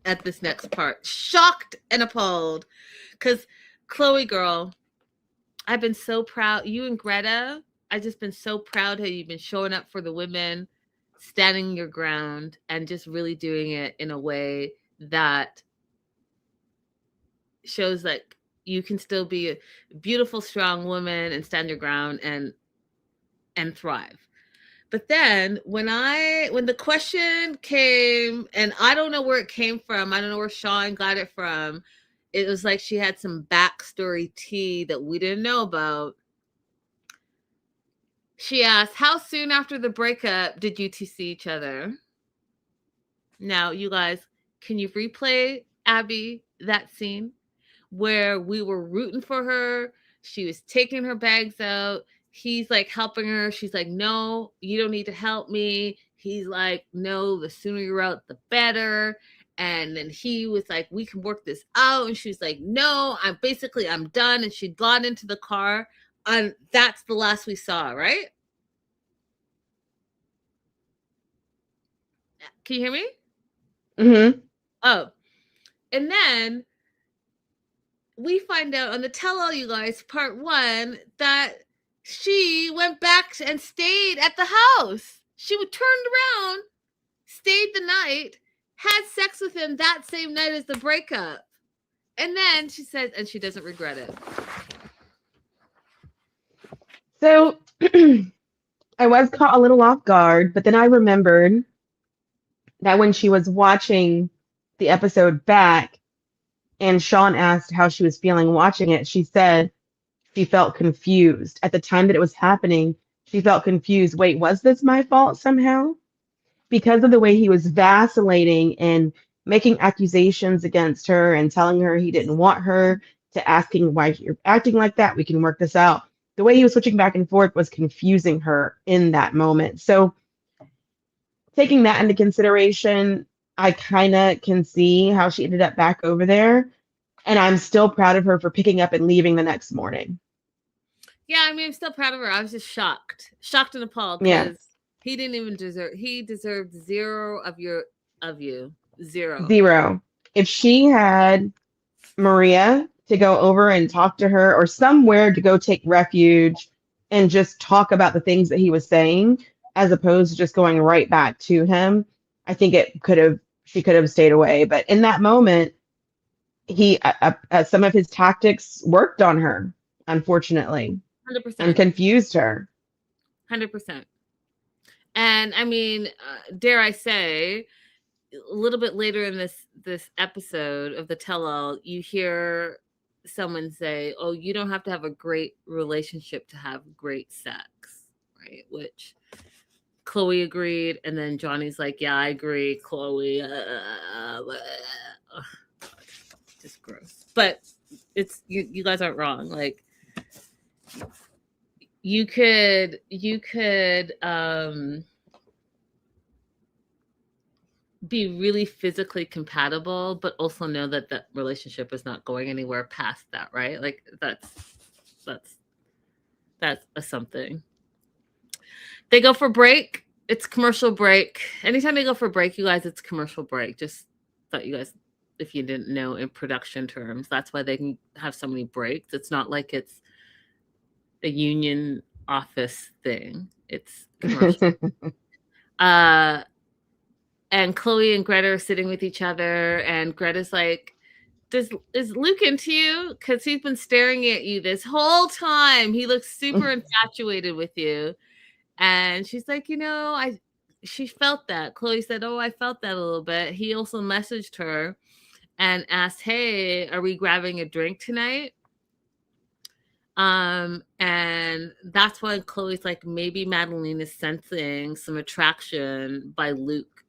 at this next part. Shocked and appalled. Because Chloe, girl, I've been so proud. You and Greta, I've just been so proud how you've been showing up for the women, standing your ground, and just really doing it in a way that shows that you can still be a beautiful, strong woman and stand your ground and thrive. But then when the question came, and I don't know where it came from, I don't know where Sean got it from. It was like she had some backstory tea that we didn't know about. She asked, how soon after the breakup did you two see each other? Now, you guys, can you replay, Abby, that scene where we were rooting for her? She was taking her bags out. He's like helping her. She's like, no, you don't need to help me. He's like, no, the sooner you're out, the better. And then he was like, we can work this out. And she's like, no, I'm done. And she got into the car. And that's the last we saw, right? Can you hear me? Oh. And then we find out on the tell-all, you guys, part 1, that she went back and stayed at the house. She turned around, stayed the night, had sex with him that same night as the breakup. And then she says, and she doesn't regret it. So I was caught a little off guard, but then I remembered that when she was watching the episode back and Sean asked how she was feeling watching it, she said she felt confused. At the time that it was happening, she felt confused. Wait, was this my fault somehow? Because of the way he was vacillating and making accusations against her and telling her he didn't want her, to asking why you're acting like that, we can work this out. The way he was switching back and forth was confusing her in that moment. So taking that into consideration, I kind of can see how she ended up back over there. And I'm still proud of her for picking up and leaving the next morning. Yeah, I mean, I'm still proud of her. I was just shocked and appalled, because he didn't even he deserved 0 of you. 0. If she had Maria to go over and talk to her, or somewhere to go take refuge and just talk about the things that he was saying, as opposed to just going right back to him, I think she could have stayed away. But in that moment, he some of his tactics worked on her, unfortunately. 100%. And confused her. 100%. And I mean, dare I say, a little bit later in this episode of the tell-all, you hear someone say, oh, you don't have to have a great relationship to have great sex, right? Which Chloe agreed, and then Johnny's like, yeah, I agree, Chloe. Just gross. But it's you guys aren't wrong. Like, you could be really physically compatible, but also know that that relationship is not going anywhere past that, right? Like that's a something. They go for break. It's commercial break. Anytime they go for break, you guys, it's commercial break. Just thought you guys, if you didn't know, in production terms, that's why they can have so many breaks. It's not like it's a union office thing. It's commercial. And Chloe and Greta are sitting with each other, and Greta's like, is Luke into you? Because he's been staring at you this whole time. He looks super infatuated with you. And she's like, she felt that. Chloe said, oh, I felt that a little bit. He also messaged her and asked, hey, are we grabbing a drink tonight? And that's when Chloe's like, maybe Madeline is sensing some attraction by Luke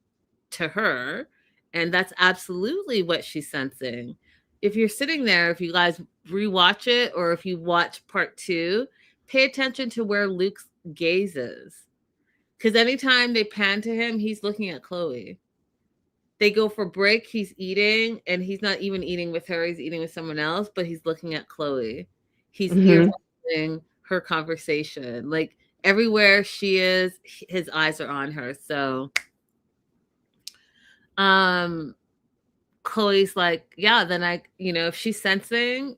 to her. And that's absolutely what she's sensing. If you're sitting there, if you guys rewatch it, or if you watch part 2, pay attention to where Luke's gaze is. Because anytime they pan to him, he's looking at Chloe. They go for break, he's eating, and he's not even eating with her, he's eating with someone else, but he's looking at Chloe. He's earmuffing her conversation. Like, everywhere she is, his eyes are on her. So Chloe's like, yeah, then if she's sensing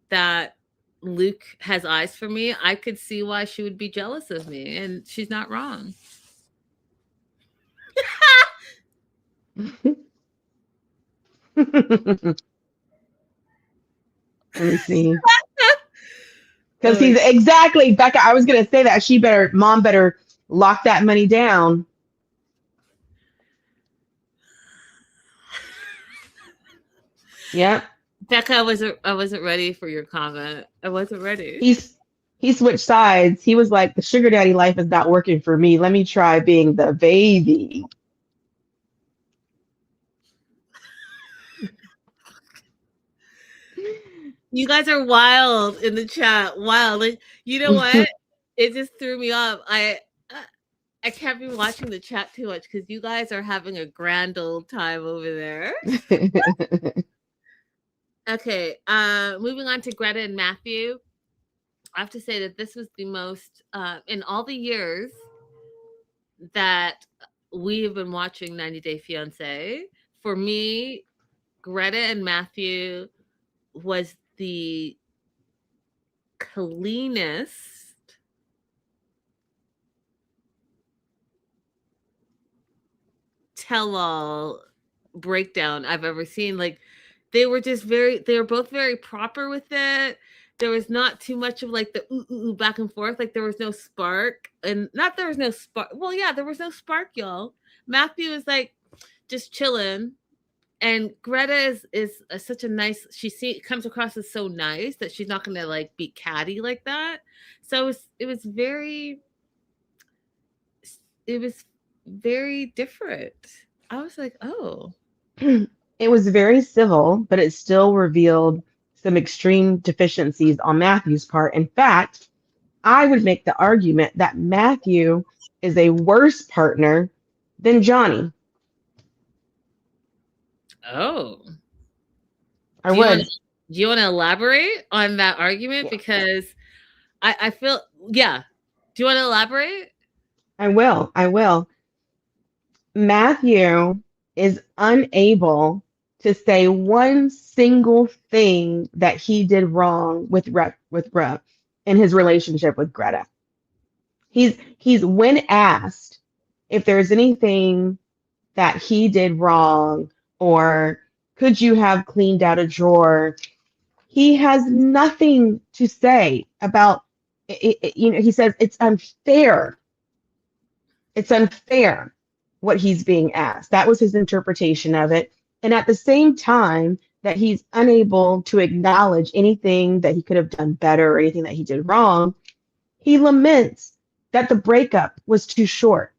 that Luke has eyes for me, I could see why she would be jealous of me, and she's not wrong. Let me see. Because he's exactly, Becca, I was going to say that mom better lock that money down. Yep. Becca, I wasn't ready for your comment. I wasn't ready. He switched sides. He was like, the sugar daddy life is not working for me. Let me try being the baby. You guys are wild in the chat. Wild. Like, you know what? It just threw me off. I can't be watching the chat too much because you guys are having a grand old time over there. Okay. Moving on to Greta and Matthew. I have to say that this was the most, in all the years that we have been watching 90 Day Fiance, for me, Greta and Matthew was the cleanest tell-all breakdown I've ever seen. Like, they were both very proper with it. There was not too much of like the ooh back and forth. Like, there was no spark, and not there was no spark. Well, yeah, there was no spark, y'all. Matthew is like just chilling. And Greta is such a nice, comes across as so nice that she's not going to like be catty like that. So it was very different. I was like, oh. It was very civil, but it still revealed some extreme deficiencies on Matthew's part. In fact, I would make the argument that Matthew is a worse partner than Johnny. Oh. I would. Do you want to elaborate on that argument? Yeah. Because I feel, yeah. Do you want to elaborate? I will. Matthew is unable to say one single thing that he did wrong with Brett in his relationship with Greta. He's when asked if there's anything that he did wrong, or could you have cleaned out a drawer, he has nothing to say about it. He says it's unfair. It's unfair what he's being asked. That was his interpretation of it. And at the same time that he's unable to acknowledge anything that he could have done better or anything that he did wrong, he laments that the breakup was too short.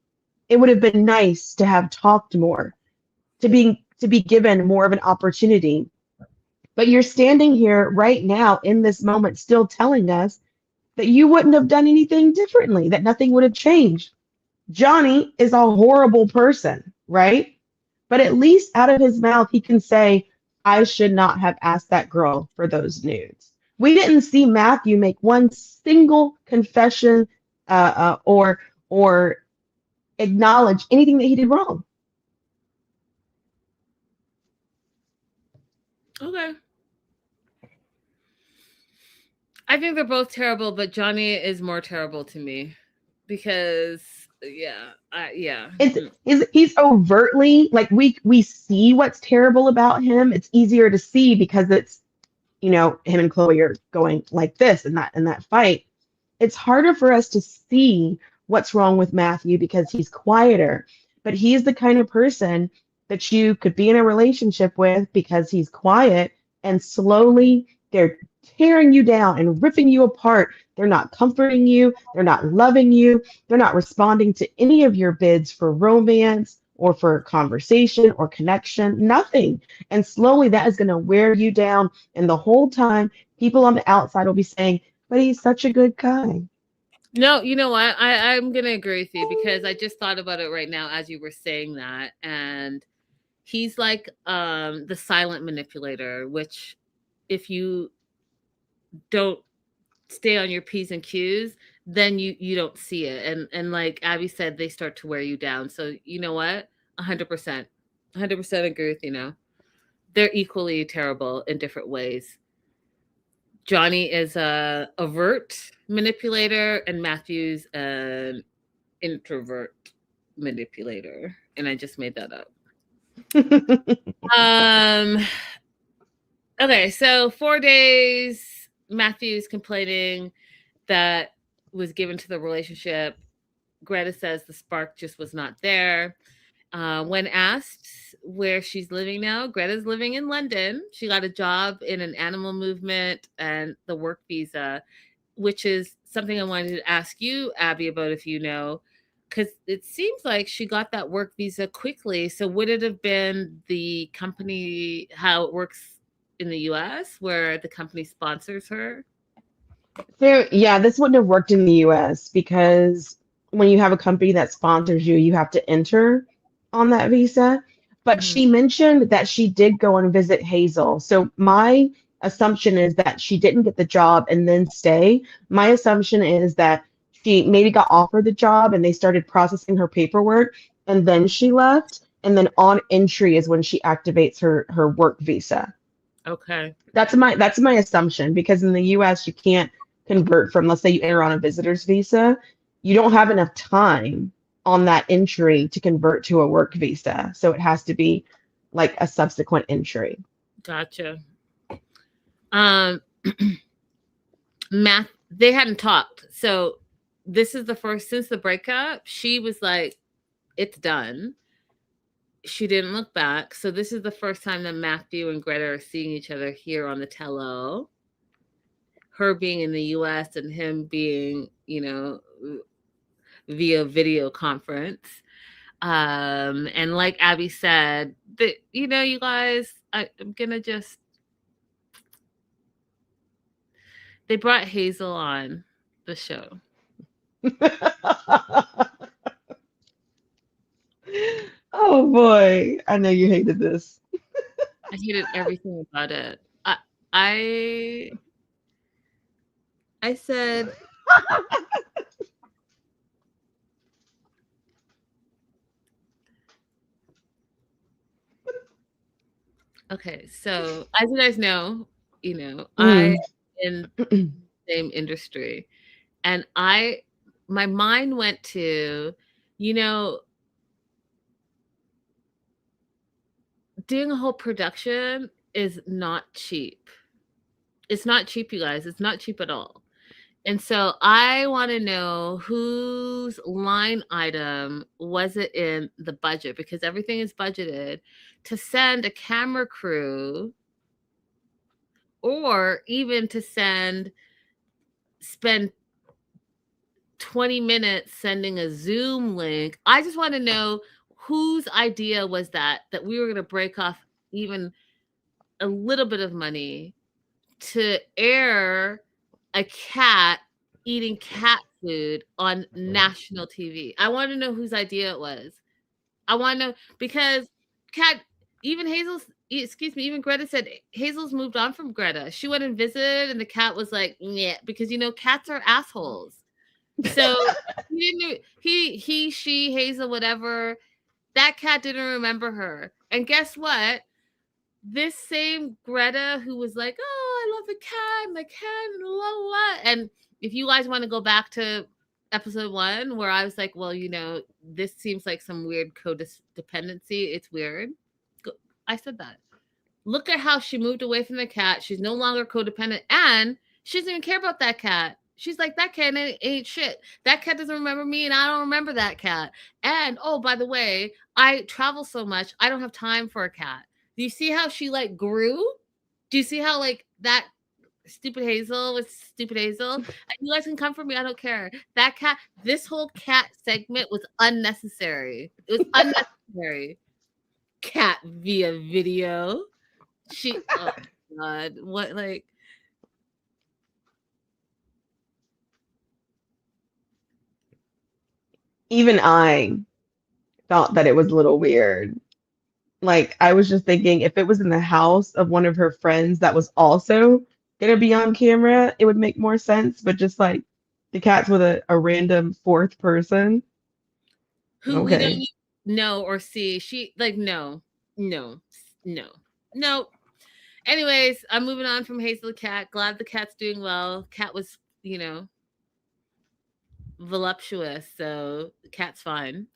It would have been nice to have talked more, to be given more of an opportunity. But you're standing here right now in this moment still telling us that you wouldn't have done anything differently, that nothing would have changed. Johnny is a horrible person, right? But at least out of his mouth, he can say, I should not have asked that girl for those nudes. We didn't see Matthew make one single confession or acknowledge anything that he did wrong. Okay. I think they're both terrible, but Johnny is more terrible to me because Yeah. Yeah. He's overtly like we see what's terrible about him. It's easier to see because it's him and Chloe are going like this and that fight. It's harder for us to see what's wrong with Matthew because he's quieter. But he's the kind of person that you could be in a relationship with because he's quiet and slowly they're tearing you down and ripping you apart. They're not comforting you, they're not loving you, they're not responding to any of your bids for romance or for conversation or connection, nothing. And slowly that is going to wear you down. And the whole time, people on the outside will be saying, but he's such a good guy. No, you know what? I'm gonna agree with you because I just thought about it right now as you were saying that, and he's like the silent manipulator, which if you don't stay on your P's and Q's, then you don't see it. And like Abby said, they start to wear you down. So you know what? 100%. 100% agree with you now. They're equally terrible in different ways. Johnny is a overt manipulator and Matthew's an introvert manipulator. And I just made that up. Okay, so 4 days, Matthew's complaining that was given to the relationship. Greta says the spark just was not there. When asked where she's living now, Greta's living in London. She got a job in an animal movement and the work visa, which is something I wanted to ask you, Abby, about if you know, because it seems like she got that work visa quickly. So would it have been the company, how it works in the US, where the company sponsors her? So, yeah, this wouldn't have worked in the US because when you have a company that sponsors you, you have to enter on that visa. But she mentioned that she did go and visit Hazel. So my assumption is that she didn't get the job and then stay. My assumption is that she maybe got offered the job and they started processing her paperwork and then she left. And then on entry is when she activates her work visa. Okay. That's my assumption because in the US you can't convert from, let's say you enter on a visitor's visa, you don't have enough time on that entry to convert to a work visa. So it has to be like a subsequent entry. Gotcha. Matt, they hadn't talked. So this is the first since the breakup. She was like, it's done. She didn't look back. So this is the first time that Matthew and Greta are seeing each other here on the tello. Her being in the US and him being, via video conference. And like Abby said, that you guys, I'm gonna just they brought Hazel on the show. Oh boy, I know you hated this. I hated everything about it. I said okay, so as you guys know, I in the same industry, and my mind went to, doing a whole production is not cheap. It's not cheap, you guys. It's not cheap at all. And so I want to know whose line item was it in the budget, because everything is budgeted to send a camera crew or even to spend 20 minutes sending a Zoom link. I just want to know whose idea was that we were going to break off even a little bit of money to air a cat eating cat food on national TV. I want to know whose idea it was. I want to know because even Greta said Hazel's moved on from Greta. She went and visited and the cat was like, yeah, because cats are assholes. So she, Hazel, whatever, that cat didn't remember her. And guess what? This same Greta who was like, oh, I love the cat, my cat, la la. And if you guys want to go back to episode 1 where I was like, well, this seems like some weird codependency. It's weird. I said that. Look at how she moved away from the cat. She's no longer codependent, and she doesn't even care about that cat. She's like, that cat ain't shit. That cat doesn't remember me, and I don't remember that cat. And, oh, by the way, I travel so much, I don't have time for a cat. Do you see how she, like, grew? Do you see how, like, that stupid Hazel was stupid Hazel? And you guys can come for me. I don't care. That cat, this whole cat segment was unnecessary. It was unnecessary. Cat via video. Oh, God. What, like... Even I thought that it was a little weird. Like, I was just thinking if it was in the house of one of her friends that was also gonna be on camera, it would make more sense. But just like the cat's with a random fourth person. Who we don't know or see. No. Anyways, I'm moving on from Hazel the cat. Glad the cat's doing well. Cat was, voluptuous, so the cat's fine.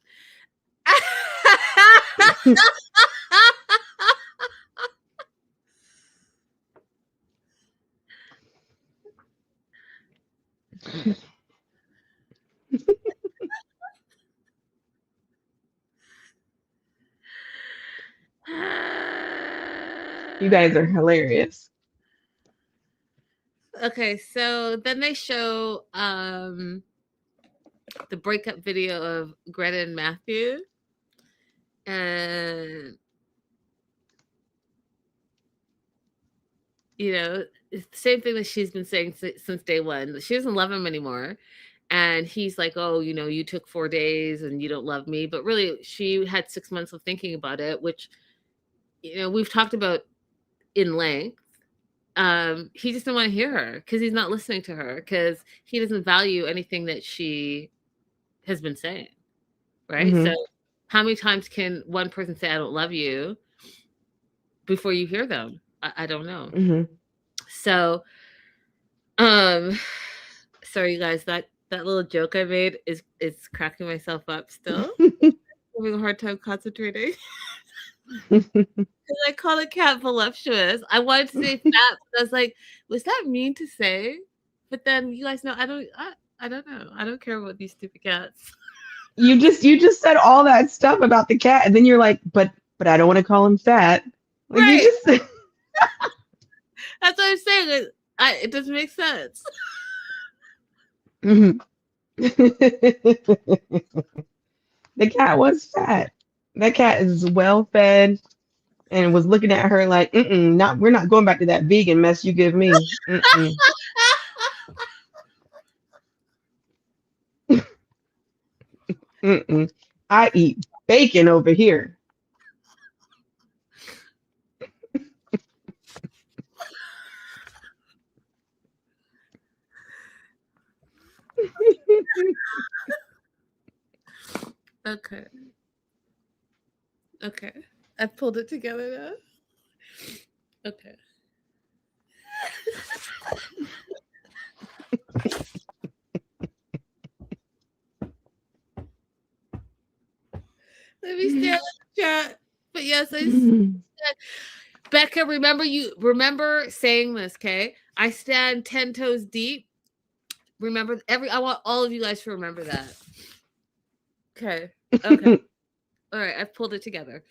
You guys are hilarious. Okay, so then they show the breakup video of Greta and Matthew. And it's the same thing that she's been saying since day one. She doesn't love him anymore. And he's like, oh, you took 4 days and you don't love me. But really, she had 6 months of thinking about it, which, we've talked about in length. He just didn't want to hear her because he's not listening to her because he doesn't value anything that she has been saying. Right. Mm-hmm. So how many times can one person say, I don't love you before you hear them? I don't know. Mm-hmm. So, sorry, you guys, that little joke I made is cracking myself up still. Having a hard time concentrating. I call the cat voluptuous. I wanted to say fat, but I was like, was that mean to say? But then you guys know I don't know. I don't care about these stupid cats. You just said all that stuff about the cat, and then you're like, but I don't want to call him fat. Like, right. You just... That's what I'm saying. It doesn't make sense. Mm-hmm. The cat was fat. That cat is well fed and was looking at her like, we're not going back to that vegan mess you give me. I eat bacon over here. Okay. I pulled it together now. Okay. Let me stand in the chat. But yes, I said, Becca, remember saying this, okay? I stand 10 toes deep. Remember I want all of you guys to remember that. Okay. All right, I've pulled it together.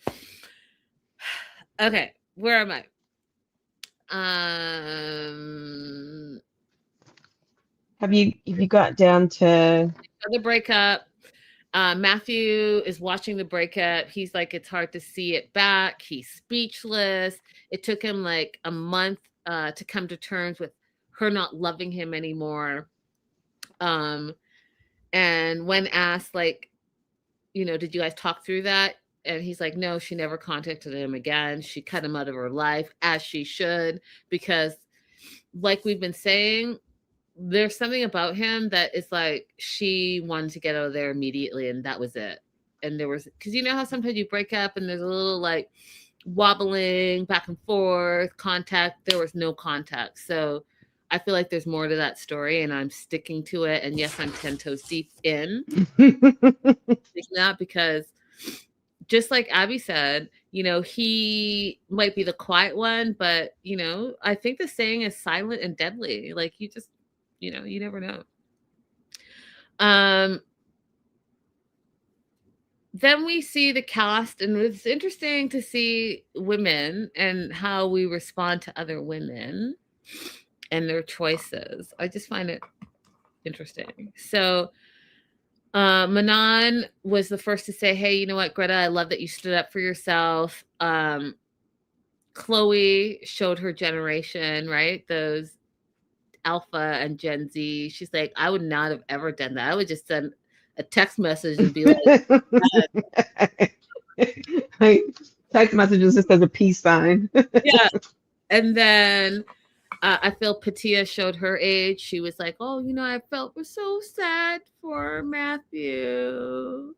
Okay, where am I? Have you got down to the breakup? Matthew is watching the breakup. He's like, it's hard to see it back. He's speechless. It took him like a month to come to terms with her not loving him anymore. And when asked, like, did you guys talk through that? And he's like, no, she never contacted him again. She cut him out of her life, as she should, because like we've been saying, there's something about him that is like she wanted to get out of there immediately, and that was it. And there was, because you know how sometimes you break up and there's a little like wobbling back and forth contact. There was no contact. So I feel like there's more to that story, and I'm sticking to it. And yes, I'm 10 toes deep in that, because just like Abby said, he might be the quiet one, but I think the saying is silent and deadly. Like, you just, you never know. Then we see the cast, and it's interesting to see women and how we respond to other women and their choices. I just find it interesting. So Manon was the first to say, hey, you know what, Greta, I love that you stood up for yourself. Chloe showed her generation, right? Those Alpha and Gen Z. She's like, I would not have ever done that. I would just send a text message and be like, like, text messages just as a peace sign. yeah. And then I feel Patia showed her age. She was like, oh, I was so sad for Matthew.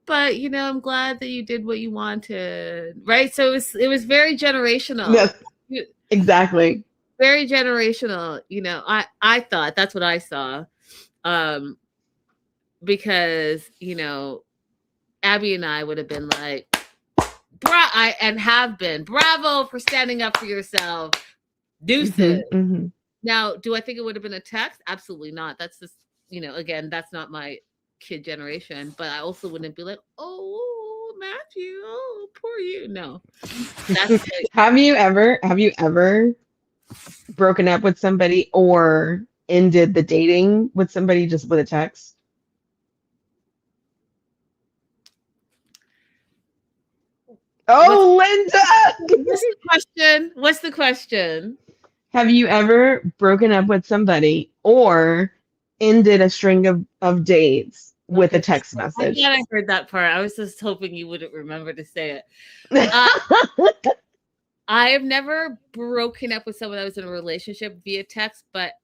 But, I'm glad that you did what you wanted. Right? So it was very generational. Yes, exactly. Very generational. I thought that's what I saw. Because, Abby and I would have been like, and have been, bravo for standing up for yourself. Deuces. Mm-hmm. Now, do I think it would have been a text? Absolutely not. That's just, again, that's not my kid generation. But I also wouldn't be like, oh, Matthew, oh, poor you. No. That's Have you ever broken up with somebody or ended the dating with somebody just with a text? Oh, Linda! What's the question? Have you ever broken up with somebody or ended a string of dates with a text message? I heard that part. I was just hoping you wouldn't remember to say it. I have never broken up with someone that was in a relationship via text, but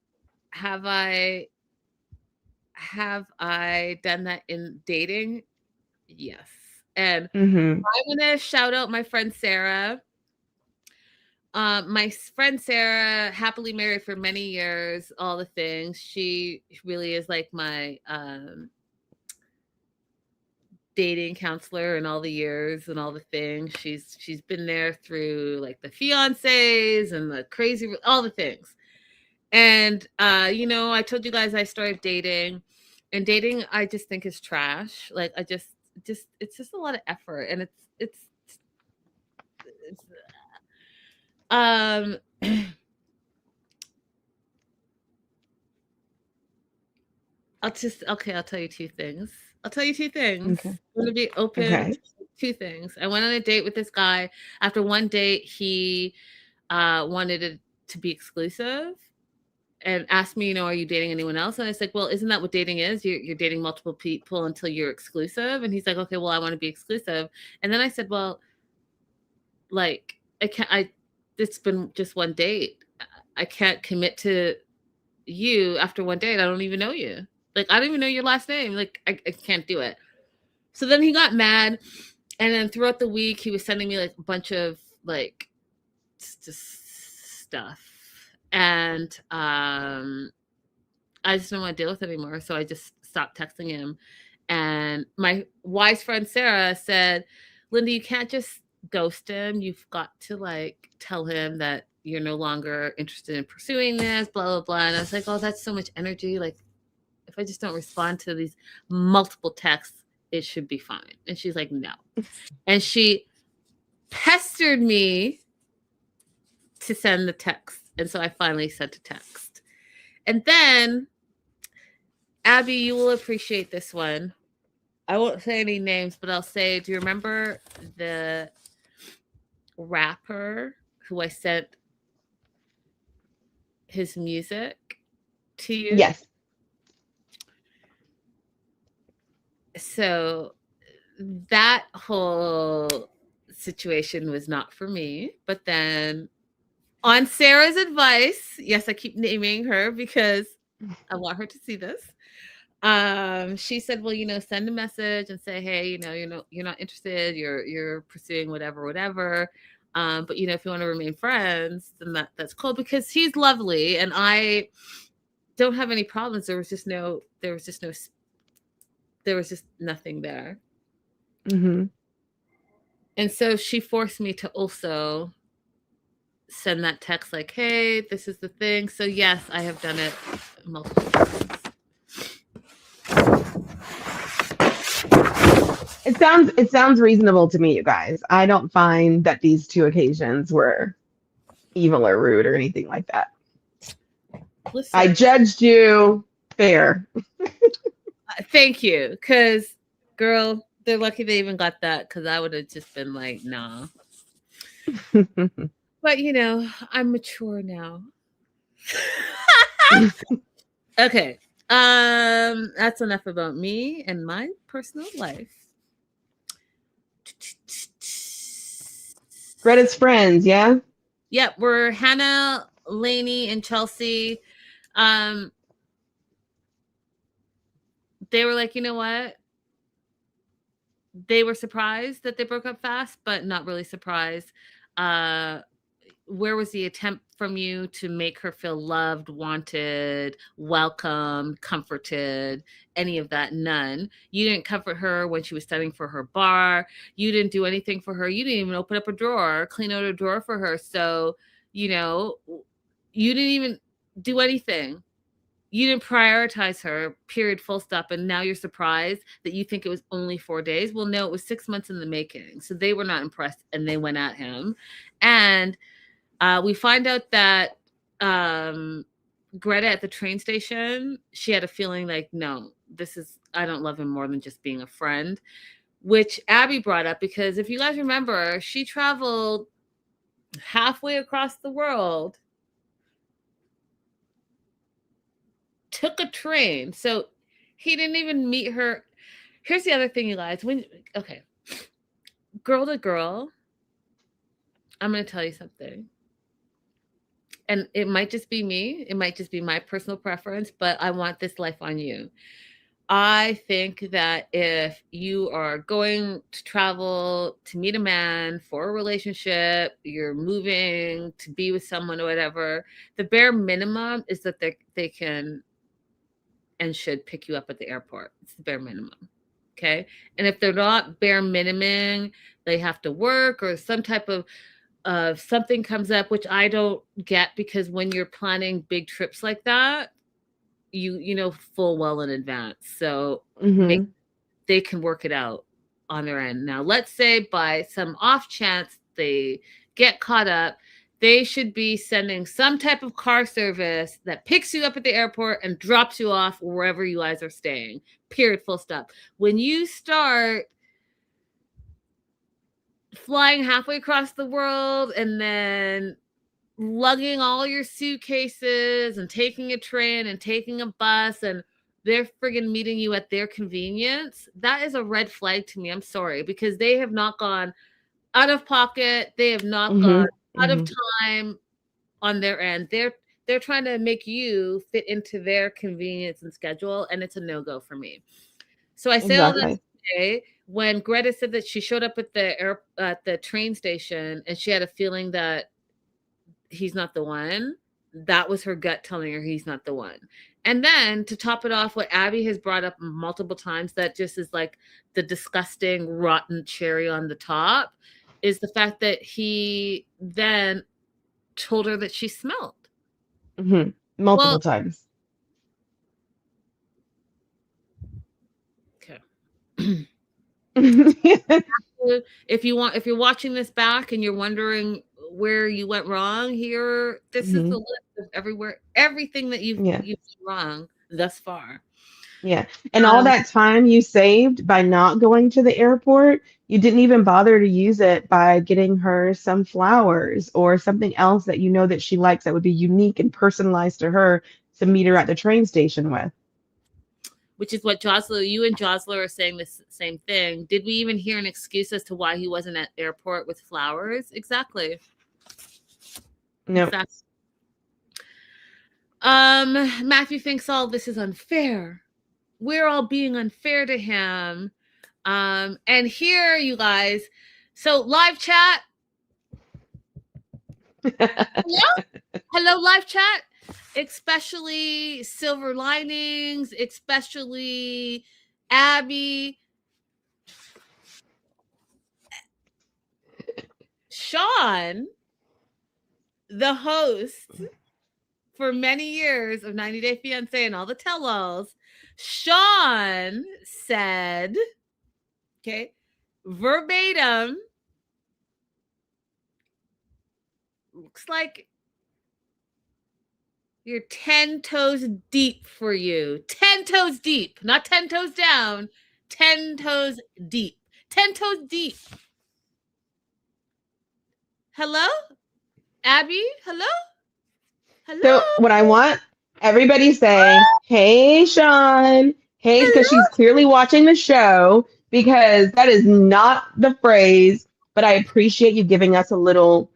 have I done that in dating? Yes. And I'm gonna shout out my friend Sarah. My friend Sarah, happily married for many years, all the things. She really is like my dating counselor in all the years and all the things. She's been there through like the fiancés and the crazy, all the things. And I told you guys I started dating, and dating I just think is trash. Like, I just it's just a lot of effort, and it's I'll tell you two things. Okay. I'm going to be open. Okay. Two things. I went on a date with this guy. After one date, he wanted it to be exclusive and asked me, are you dating anyone else? And I was like, well, isn't that what dating is? You're dating multiple people until you're exclusive. And he's like, okay, well, I want to be exclusive. And then I said, well, like, it's been just one date. I can't commit to you after one date. I don't even know you. Like, I don't even know your last name. Like, I can't do it. So then he got mad. And then throughout the week, he was sending me like a bunch of like just stuff. And I just don't want to deal with it anymore. So I just stopped texting him. And my wise friend Sarah said, Linda, you can't just ghost him. You've got to like tell him that you're no longer interested in pursuing this, blah, blah, blah. And I was like, oh, that's so much energy. Like, if I just don't respond to these multiple texts, it should be fine. And she's like, no. And she pestered me to send the text. And so I finally sent a text. And then, Abby, you will appreciate this one. I won't say any names, but I'll say, do you remember the rapper who I sent his music to you? Yes. So that whole situation was not for me. But then on Sarah's advice, yes, I keep naming her because I want her to see this. She said, well, send a message and say, hey, you're not interested. You're pursuing whatever. But you know, if you want to remain friends, then that's cool because he's lovely and I don't have any problems. There was just nothing there. Mm-hmm. And so she forced me to also send that text like, hey, this is the thing. So yes, I have done it multiple times. It sounds reasonable to me, you guys. I don't find that these 2 occasions were evil or rude or anything like that. Listen, I judged you fair. thank you, because girl, they're lucky they even got that, because I would have just been like, nah. But you know, I'm mature now. Okay. That's enough about me and my personal life. Greta's friends, yeah? Yep, we're Hannah, Lainey, and Chelsea. They were like, you know what? They were surprised that they broke up fast, but not really surprised. Where was the attempt from you to make her feel loved, wanted, welcomed, comforted, any of that? None. You didn't comfort her when she was studying for her bar. You didn't do anything for her. You didn't even open up a drawer, clean out a drawer for her. So, you know, you didn't even do anything. You didn't prioritize her, period, full stop. And now you're surprised that you think it was only 4 days. Well, no, it was 6 months in the making. So they were not impressed and they went at him. And we find out that Greta at the train station, she had a feeling like, no, I don't love him more than just being a friend, which Abby brought up because if you guys remember, she traveled halfway across the world, took a train. So he didn't even meet her. Here's the other thing, you guys. Girl to girl, I'm going to tell you something. And it might just be me. It might just be my personal preference, but I want this life on you. I think that if you are going to travel to meet a man for a relationship, you're moving to be with someone or whatever, the bare minimum is that they can and should pick you up at the airport. It's the bare minimum. Okay. And if they're not bare minimum, they have to work or some type of something comes up, which I don't get, because when you're planning big trips like that, you know full well in advance. So they can work it out on their end. Now, let's say by some off chance they get caught up, they should be sending some type of car service that picks you up at the airport and drops you off wherever you guys are staying. Period, full stop. When you start flying halfway across the world and then lugging all your suitcases and taking a train and taking a bus and they're friggin' meeting you at their convenience, that is a red flag to me. I'm sorry, because they have not gone out of pocket. They have not gone out of time on their end. They're trying to make you fit into their convenience and schedule, and it's a no-go for me. So I say all that to say, when Greta said that she showed up at the train station and she had a feeling that he's not the one, that was her gut telling her he's not the one. And then to top it off, what Abby has brought up multiple times that just is like the disgusting rotten cherry on the top is the fact that he then told her that she smelled. Multiple times. Okay. If you're watching this back and you're wondering where you went wrong here, this is the list of everything that you've done wrong thus far. Yeah. And all that time you saved by not going to the airport, you didn't even bother to use it by getting her some flowers or something else that you know that she likes that would be unique and personalized to her to meet her at the train station with. Which is what you and Josler are saying the same thing. Did we even hear an excuse as to why he wasn't at the airport with flowers? Exactly. No. Exactly. Matthew thinks all this is unfair. We're all being unfair to him. And here, you guys, so live chat, Hello, live chat. Especially Silver Linings, especially Abby. Sean, the host for many years of 90 Day Fiance and all the tell-alls, Sean said, okay, verbatim, looks like you're 10 toes deep for you. 10 toes deep, not 10 toes down, 10 toes deep. 10 toes deep. Hello? Abby? Hello? Hello? So what I want everybody say, hey, Sean. Hey, because she's clearly watching the show, because that is not the phrase, but I appreciate you giving us a little,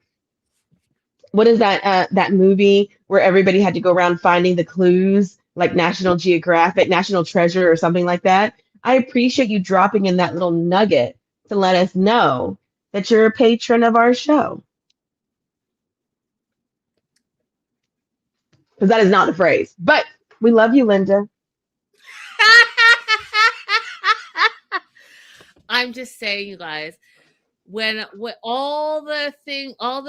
what is that movie where everybody had to go around finding the clues, like National Geographic, National Treasure or something like that? I appreciate you dropping in that little nugget to let us know that you're a patron of our show. Because that is not the phrase. But we love you, Linda. I'm just saying, you guys, when all the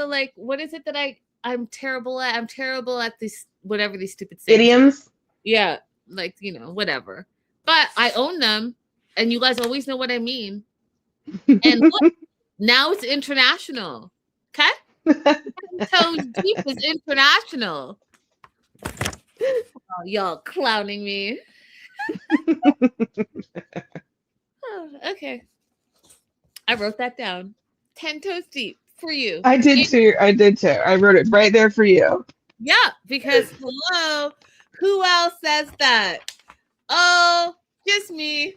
like, what is it that I'm terrible at? I'm terrible at these, whatever these stupid sayings. Idioms. Yeah, like, whatever. But I own them, and you guys always know what I mean. And look, now it's international. Okay? Toes deep is international. Oh, y'all clowning me. Oh, okay. I wrote that down. 10 toes deep for you. I did too. I wrote it right there for you. Yeah, because hello, who else says that? Oh, just me.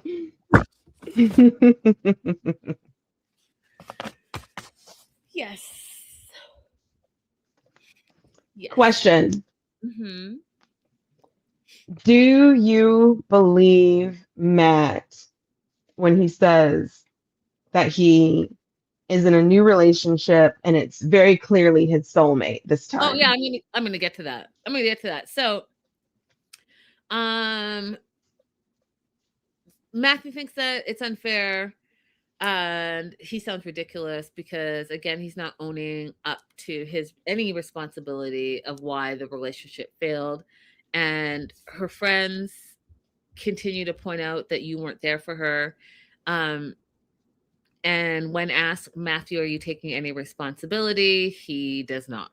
Yes. Question. Mm-hmm. Do you believe Matt when he says that he is in a new relationship and it's very clearly his soulmate this time? Oh yeah, I'm gonna get to that. So Matthew thinks that it's unfair, and he sounds ridiculous because, again, he's not owning up to any responsibility of why the relationship failed, and her friends continue to point out that you weren't there for her. And when asked, Matthew, are you taking any responsibility? He does not.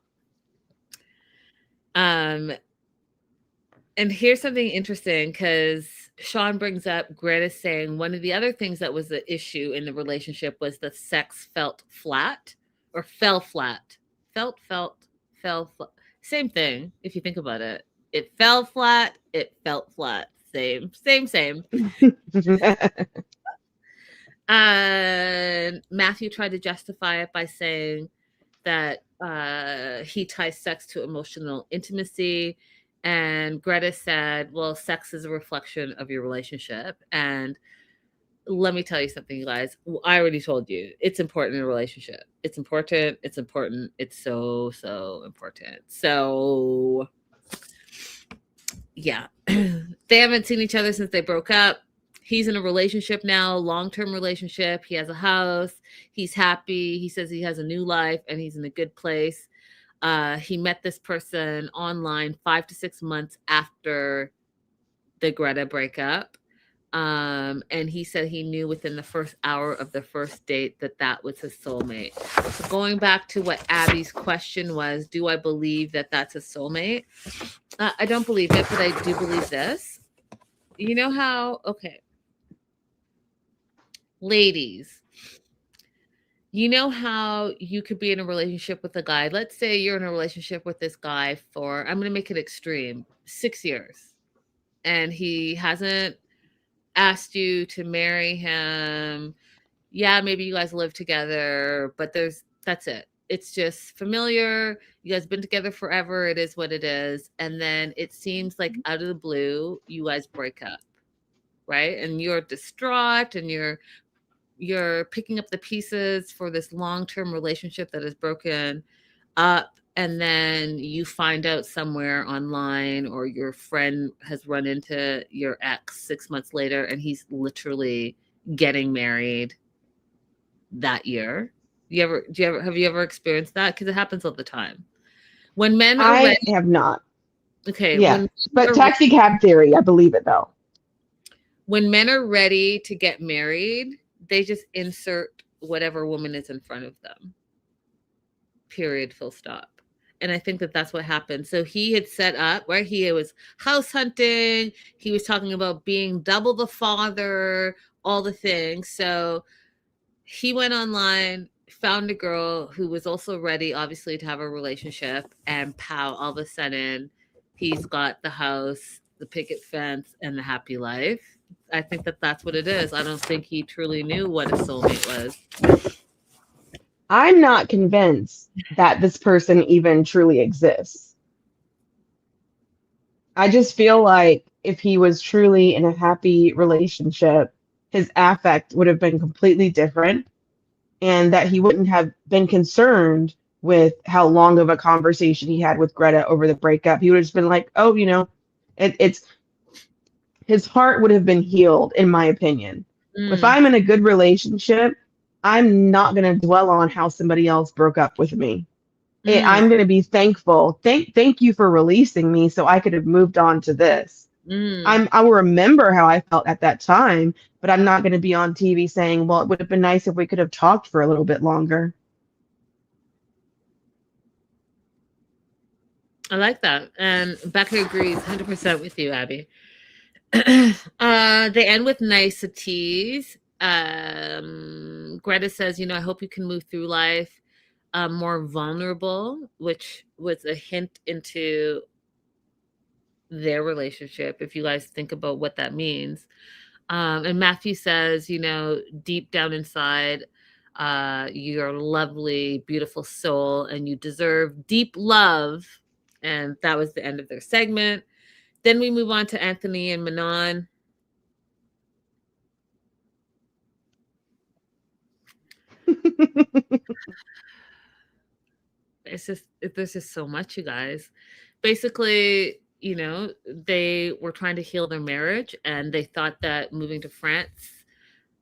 And here's something interesting, because Sean brings up Greta saying one of the other things that was the issue in the relationship was the sex felt flat, or fell flat. Fell flat. Same thing, if you think about it. It fell flat, it felt flat. Same. And Matthew tried to justify it by saying that he ties sex to emotional intimacy. And Greta said, well, sex is a reflection of your relationship. And let me tell you something, you guys. I already told you. It's important in a relationship. It's important. It's important. It's so, so important. So, yeah. They haven't seen each other since they broke up. He's in a relationship now, long-term relationship. He has a house. He's happy. He says he has a new life and he's in a good place. He met this person online 5 to 6 months after the Greta breakup. And he said he knew within the first hour of the first date that was his soulmate. So going back to what Abby's question was, do I believe that that's a soulmate? I don't believe it, but I do believe this. You know how, okay, ladies, you know how you could be in a relationship with a guy. Let's say you're in a relationship with this guy for, I'm going to make it extreme, 6 years. And he hasn't asked you to marry him. Yeah, maybe you guys live together, but that's it. It's just familiar. You guys been together forever. It is what it is. And then it seems like out of the blue, you guys break up, right? And you're distraught and you're picking up the pieces for this long-term relationship that is broken up. and then you find out somewhere online, or your friend has run into your ex 6 months later and he's literally getting married that year. Have you ever experienced that? Because it happens all the time. When men are I ready, have not. okay, Yeah. when But taxi cab theory, I believe it though. men are ready to get married, they just insert whatever woman is in front of them. Period, full stop. And I think that that's what happened. So he had set up, right? He was house hunting. He was talking about being double the father, all the things. So he went online, found a girl who was also ready, obviously, to have a relationship. And pow, all of a sudden, he's got the house, the picket fence, and the happy life. I think that that's what it is. I don't think he truly knew what a soulmate was. I'm not convinced that this person even truly exists. I just feel like if he was truly in a happy relationship, his affect would have been completely different, and that he wouldn't have been concerned with how long of a conversation he had with Greta over the breakup. He would have just been like, oh, it's his heart would have been healed, in my opinion. If I'm in a good relationship, I'm not going to dwell on how somebody else broke up with me. I'm going to be thankful. Thank you for releasing me so I could have moved on to this. I will remember how I felt at that time, but I'm not going to be on TV saying, well, it would have been nice if we could have talked for a little bit longer. I like that. And Becca agrees 100% with you, Abby. They end with niceties. Greta says, I hope you can move through life more vulnerable, which was a hint into their relationship, if you guys think about what that means. And Matthew says, deep down inside, you're a lovely, beautiful soul, and you deserve deep love. And that was the end of their segment. Then we move on to Anthony and Manon. There's just so much, you guys. Basically, they were trying to heal their marriage, and they thought that moving to France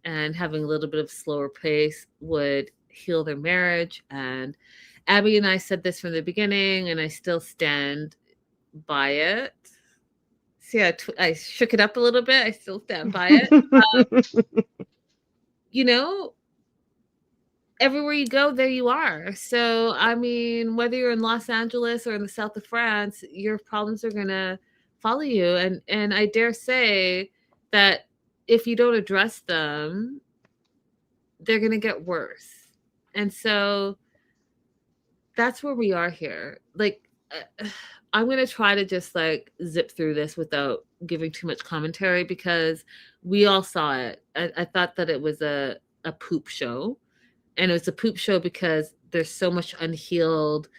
and having a little bit of slower pace would heal their marriage. And Abby and I said this from the beginning, and I still stand by it. See, I shook it up a little bit. I still stand by it. Everywhere you go, there you are. So, I mean, whether you're in Los Angeles or in the south of France, your problems are going to follow you. And I dare say that if you don't address them, they're going to get worse. And so that's where we are here. I'm going to try to just zip through this without giving too much commentary, because we all saw it. I thought that it was a poop show. And it was a poop show because there's so much unhealed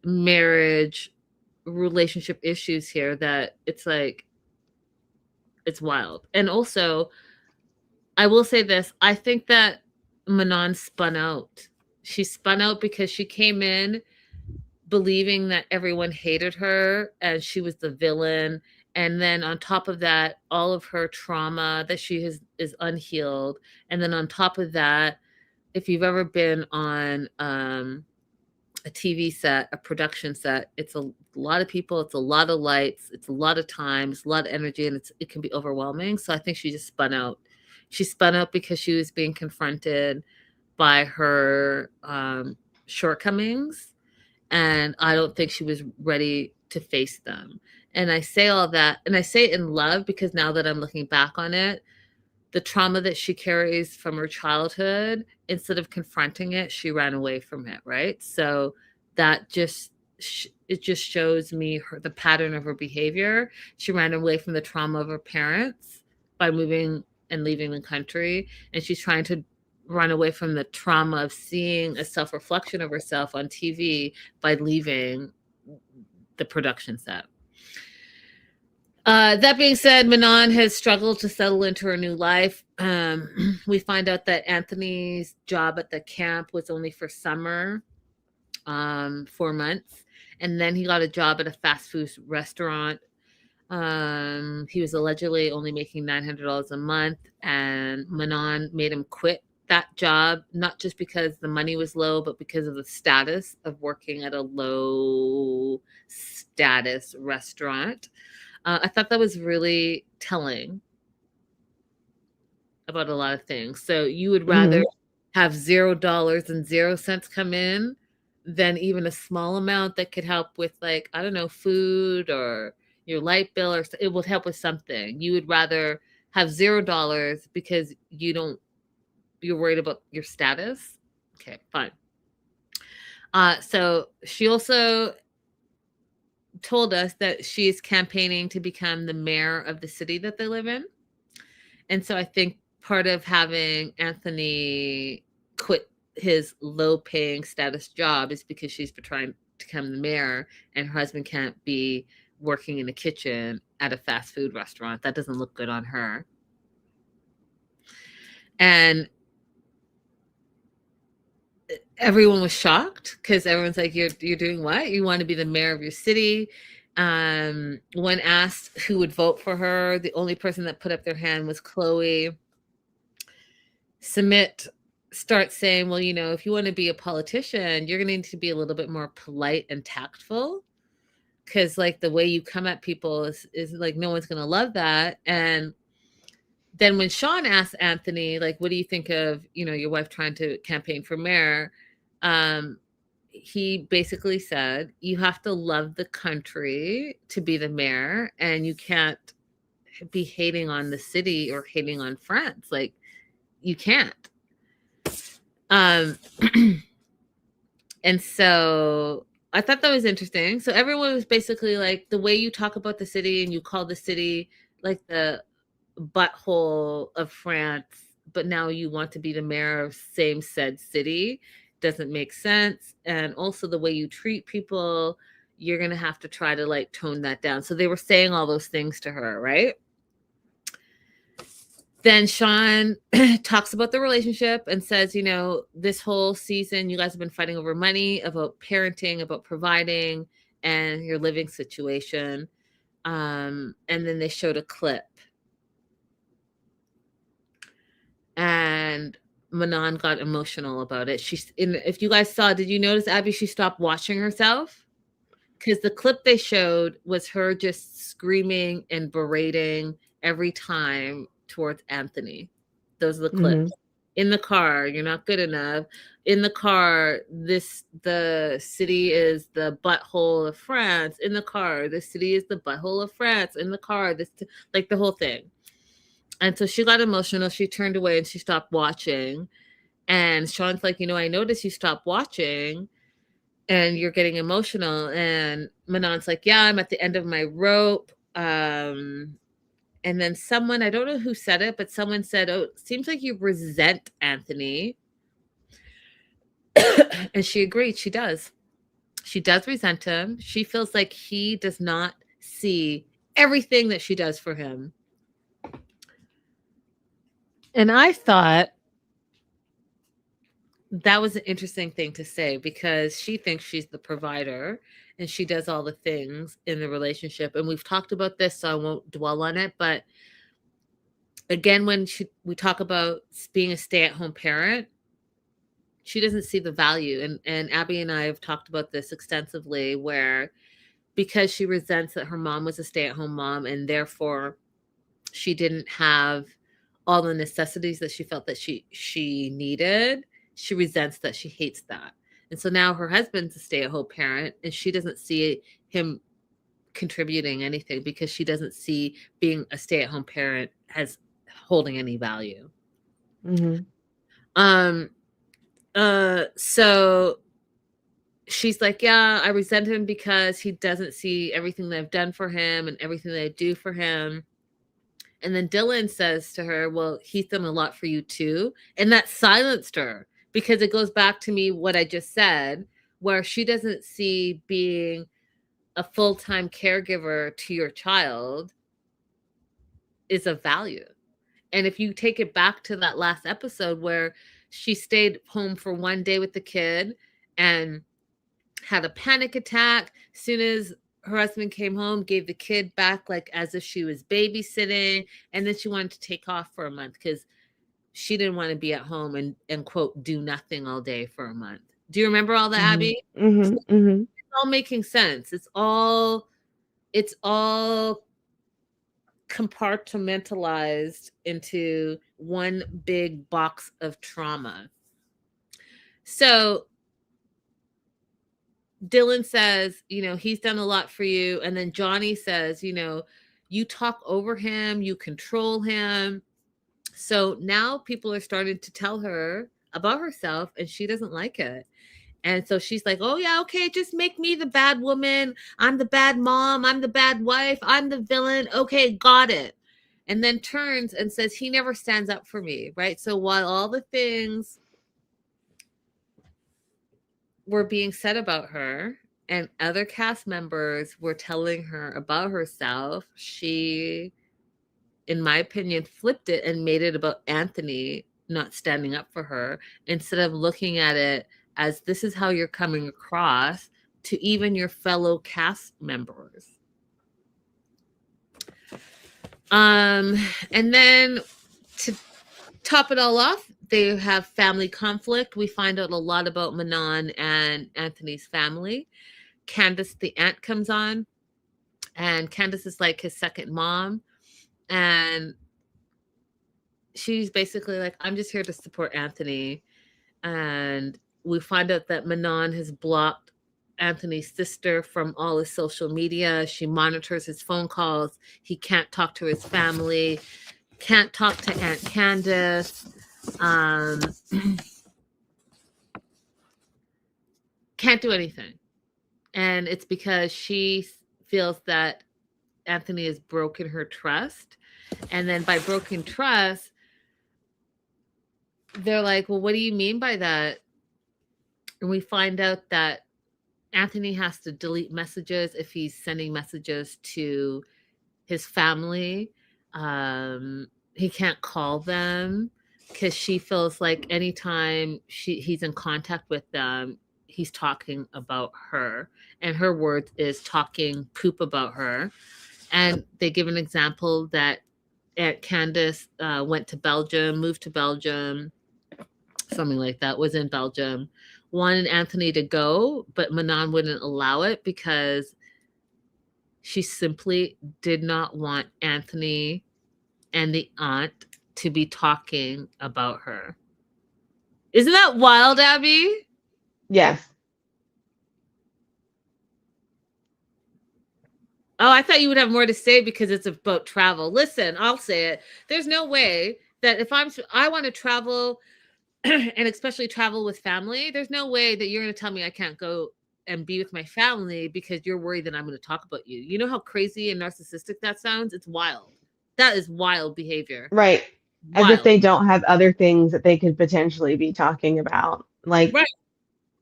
marriage, relationship issues here that it's wild. And also, I will say this. I think that Manon spun out. She spun out because she came in believing that everyone hated her and she was the villain. And then on top of that, all of her trauma that she has is unhealed. And then on top of that, if you've ever been on a TV set, a production set, it's a lot of people, it's a lot of lights, it's a lot of time, it's a lot of energy, and it can be overwhelming. So I think she just spun out. She spun out because she was being confronted by her shortcomings, and I don't think she was ready to face them. And I say all that, and I say it in love, because now that I'm looking back on it, the trauma that she carries from her childhood, instead of confronting it, she ran away from it, right? So that it just shows me the pattern of her behavior. She ran away from the trauma of her parents by moving and leaving the country, and she's trying to run away from the trauma of seeing a self-reflection of herself on TV by leaving the production set. That being said, Manon has struggled to settle into her new life. We find out that Anthony's job at the camp was only for summer, 4 months. And then he got a job at a fast food restaurant. He was allegedly only making $900 a month, and Manon made him quit that job, not just because the money was low, but because of the status of working at a low status restaurant. I thought that was really telling about a lot of things. So you would rather have $0 and 0 cents come in than even a small amount that could help with, like, I don't know, food or your light bill, or it would help with something. You would rather have $0 because you're worried about your status. Okay, fine. So she also told us that she is campaigning to become the mayor of the city that they live in. And so I think part of having Anthony quit his low-paying status job is because she's trying to become the mayor, and her husband can't be working in the kitchen at a fast food restaurant. That doesn't look good on her. And everyone was shocked because everyone's like, you're doing what? You want to be the mayor of your city? When asked who would vote for her, the only person that put up their hand was Chloe. Sumit starts saying, well, if you want to be a politician, you're going to need to be a little bit more polite and tactful, because like the way you come at people is like, no one's going to love that. And then when Sean asked Anthony, like, what do you think of, your wife trying to campaign for mayor? He basically said, you have to love the country to be the mayor, and you can't be hating on the city or hating on France. Like, you can't. And so I thought that was interesting. So everyone was basically like, the way you talk about the city and you call the city like the butthole of France, but now you want to be the mayor of same said city, doesn't make sense. And also the way you treat people, you're going to have to try to like tone that down. So they were saying all those things to her, right? Then Sean talks about the relationship and says, this whole season, you guys have been fighting over money, about parenting, about providing, and your living situation. And then they showed a clip. And Manon got emotional about it. If you guys saw, did you notice, Abby, she stopped watching herself? Because the clip they showed was her just screaming and berating every time towards Anthony. Those are the clips. In the car, you're not good enough. In the car, the city is the butthole of France. In the car, the city is the butthole of France. In the car, like the whole thing. And so she got emotional. She turned away and she stopped watching. And Sean's like, I noticed you stopped watching and you're getting emotional. And Manon's like, yeah, I'm at the end of my rope. And then someone, I don't know who said it, but someone said, oh, it seems like you resent Anthony. And she agreed. She does. She does resent him. She feels like he does not see everything that she does for him. And I thought that was an interesting thing to say, because she thinks she's the provider and she does all the things in the relationship. And we've talked about this, so I won't dwell on it. But again, when we talk about being a stay-at-home parent, she doesn't see the value. And Abby and I have talked about this extensively, where because she resents that her mom was a stay-at-home mom and therefore she didn't have all the necessities that she felt that she needed, she resents that, she hates that. And so now her husband's a stay-at-home parent and she doesn't see him contributing anything, because she doesn't see being a stay-at-home parent as holding any value. So she's like, yeah, I resent him because he doesn't see everything that I've done for him and everything that I do for him. And then Dylan says to her, well, he's done a lot for you too. And that silenced her, because it goes back to me what I just said, where she doesn't see being a full-time caregiver to your child is of value. And if you take it back to that last episode where she stayed home for one day with the kid and had a panic attack. As soon as her husband came home, gave the kid back like as if she was babysitting, and then she wanted to take off for a month because she didn't want to be at home and quote do nothing all day for a month. Do you remember all that, Abby? It's all making sense. It's all compartmentalized into one big box of trauma. So Dylan says, he's done a lot for you. And then Johnny says, you talk over him, you control him. So now people are starting to tell her about herself and she doesn't like it. And so she's like, oh, yeah, okay, just make me the bad woman. I'm the bad mom. I'm the bad wife. I'm the villain. Okay, got it. And then turns and says, he never stands up for me, right? So while all the things were being said about her and other cast members were telling her about herself, she, in my opinion, flipped it and made it about Anthony not standing up for her instead of looking at it as this is how you're coming across to even your fellow cast members. And then to top it all off, they have family conflict. We find out a lot about Manon and Anthony's family. Candace, the aunt, comes on, and Candace is like his second mom. And she's basically like, I'm just here to support Anthony. And we find out that Manon has blocked Anthony's sister from all his social media. She monitors his phone calls. He can't talk to his family, can't talk to Aunt Candace. Can't do anything. And it's because she feels that Anthony has broken her trust. And then by broken trust, they're like, well, what do you mean by that? And we find out that Anthony has to delete messages if he's sending messages to his family. He can't call them because she feels like anytime he's in contact with them, he's talking about her. And her word is talking poop about her. And they give an example that Aunt Candace went to Belgium, moved to Belgium, something like that, was in Belgium, wanted Anthony to go, but Manon wouldn't allow it because she simply did not want Anthony and the aunt to be talking about her. Isn't that wild, Abby? Yes. Oh, I thought you would have more to say because it's about travel. Listen, I'll say it. There's no way that if I want to travel and especially travel with family, there's no way that you're going to tell me I can't go and be with my family because you're worried that I'm going to talk about you. You know how crazy and narcissistic that sounds? It's wild. That is wild behavior. Right. Wild. As if they don't have other things that they could potentially be talking about. Like, right.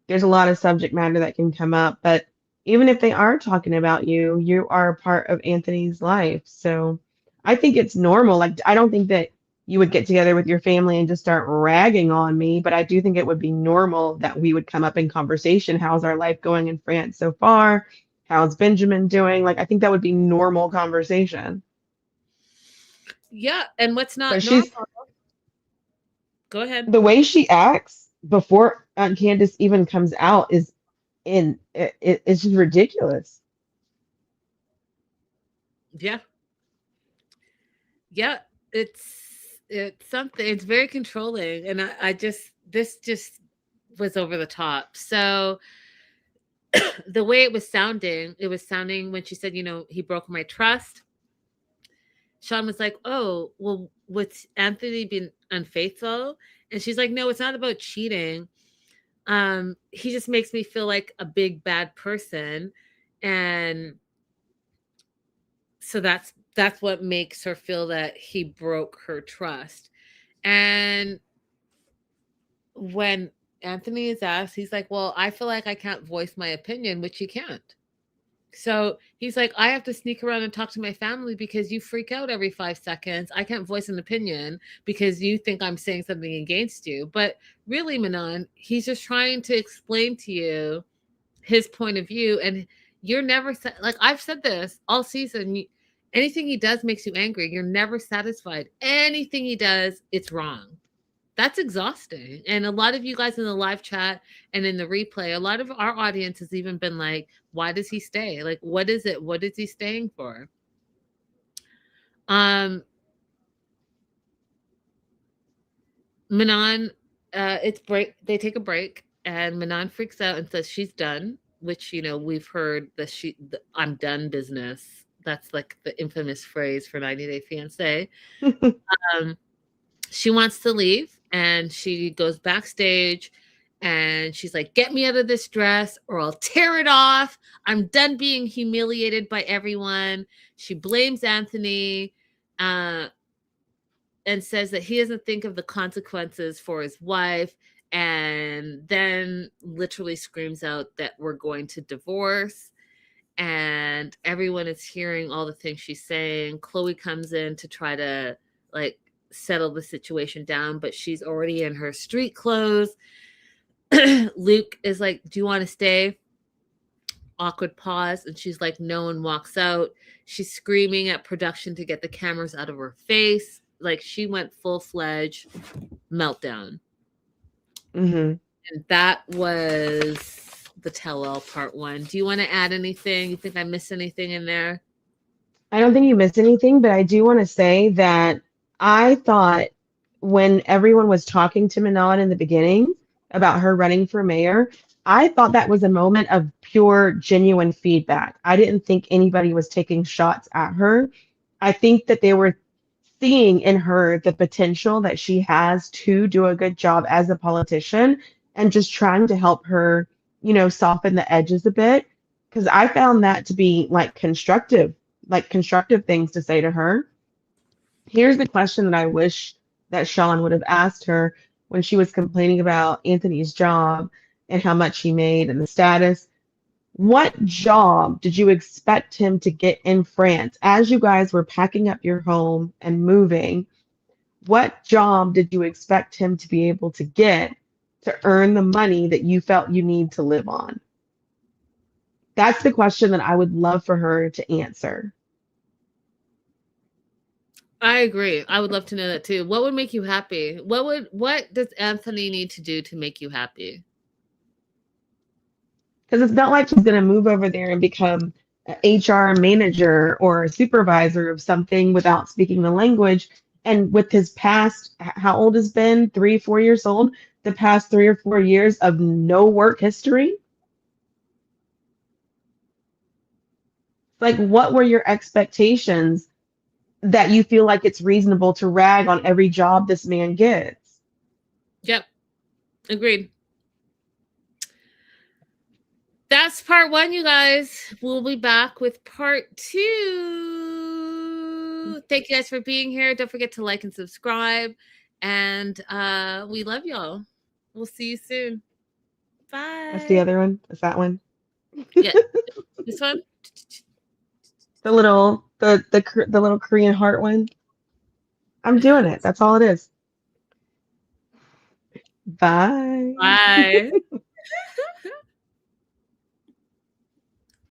There's a lot of subject matter that can come up, but even if they are talking about you, you are a part of Anthony's life. So I think it's normal. Like, I don't think that you would get together with your family and just start ragging on me, but I do think it would be normal that we would come up in conversation. How's our life going in France so far? How's Benjamin doing? Like, I think that would be normal conversation. Yeah, and what's not But normal? Go ahead. The way she acts before Aunt Candace even comes out is it's just ridiculous. Yeah. Yeah, it's something. It's very controlling, and this just was over the top. So the way it was sounding when she said, he broke my trust. Sean was like, oh, well, what's Anthony being unfaithful? And she's like, no, it's not about cheating. He just makes me feel like a big bad person. And so that's what makes her feel that he broke her trust. And when Anthony is asked, he's like, well, I feel like I can't voice my opinion, which he can't. So he's like, I have to sneak around and talk to my family because you freak out every 5 seconds. I can't voice an opinion because you think I'm saying something against you. But really, Manon, he's just trying to explain to you his point of view, and you're never like I've said this all season. Anything he does makes you angry. You're never satisfied. Anything he does, it's wrong. That's exhausting. And a lot of you guys in the live chat and in the replay, a lot of our audience has even been like, why does he stay? Like, what is it? What is he staying for? Manon, it's break. They take a break, and Manon freaks out and says she's done. Which we've heard the "I'm done" business. That's like the infamous phrase for 90 Day Fiance. She wants to leave, and she goes backstage, and she's like, "Get me out of this dress, or I'll tear it off. I'm done being humiliated by everyone." She blames Anthony. And says that he doesn't think of the consequences for his wife, and then literally screams out that we're going to divorce. And everyone is hearing all the things she's saying. Chloe comes in to try to like settle the situation down, but she's already in her street clothes. Luke is like, "Do you want to stay?" Awkward pause, and she's like, "No," and walks out. She's screaming at production to get the cameras out of her face. Like, she went full-fledged meltdown. Mm-hmm. And that was the tell-all part 1. Do you want to add anything? You think I missed anything in there? I don't think you missed anything, but I do want to say that I thought when everyone was talking to Manon in the beginning about her running for mayor, I thought that was a moment of pure, genuine feedback. I didn't think anybody was taking shots at her. I think that they were seeing in her the potential that she has to do a good job as a politician, and just trying to help her, soften the edges a bit. Because I found that to be constructive things to say to her. Here's the question that I wish that Sean would have asked her when she was complaining about Anthony's job and how much he made and the status. What job did you expect him to get in France as you guys were packing up your home and moving? What job did you expect him to be able to get to earn the money that you felt you need to live on? That's the question that I would love for her to answer. I agree. I would love to know that too. What would make you happy? What does Anthony need to do to make you happy? Because it's not like he's going to move over there and become an HR manager or a supervisor of something without speaking the language. And with his past, how old has been? 3-4 years old? The past 3 or 4 years of no work history? Like, what were your expectations that you feel like it's reasonable to rag on every job this man gets? Yep. Agreed. That's part 1, you guys. We'll be back with part 2. Thank you guys for being here. Don't forget to like and subscribe. And we love y'all. We'll see you soon. Bye. That's the other one. Is that one? Yeah. This one? The little Korean heart one. I'm doing it. That's all it is. Bye. Bye.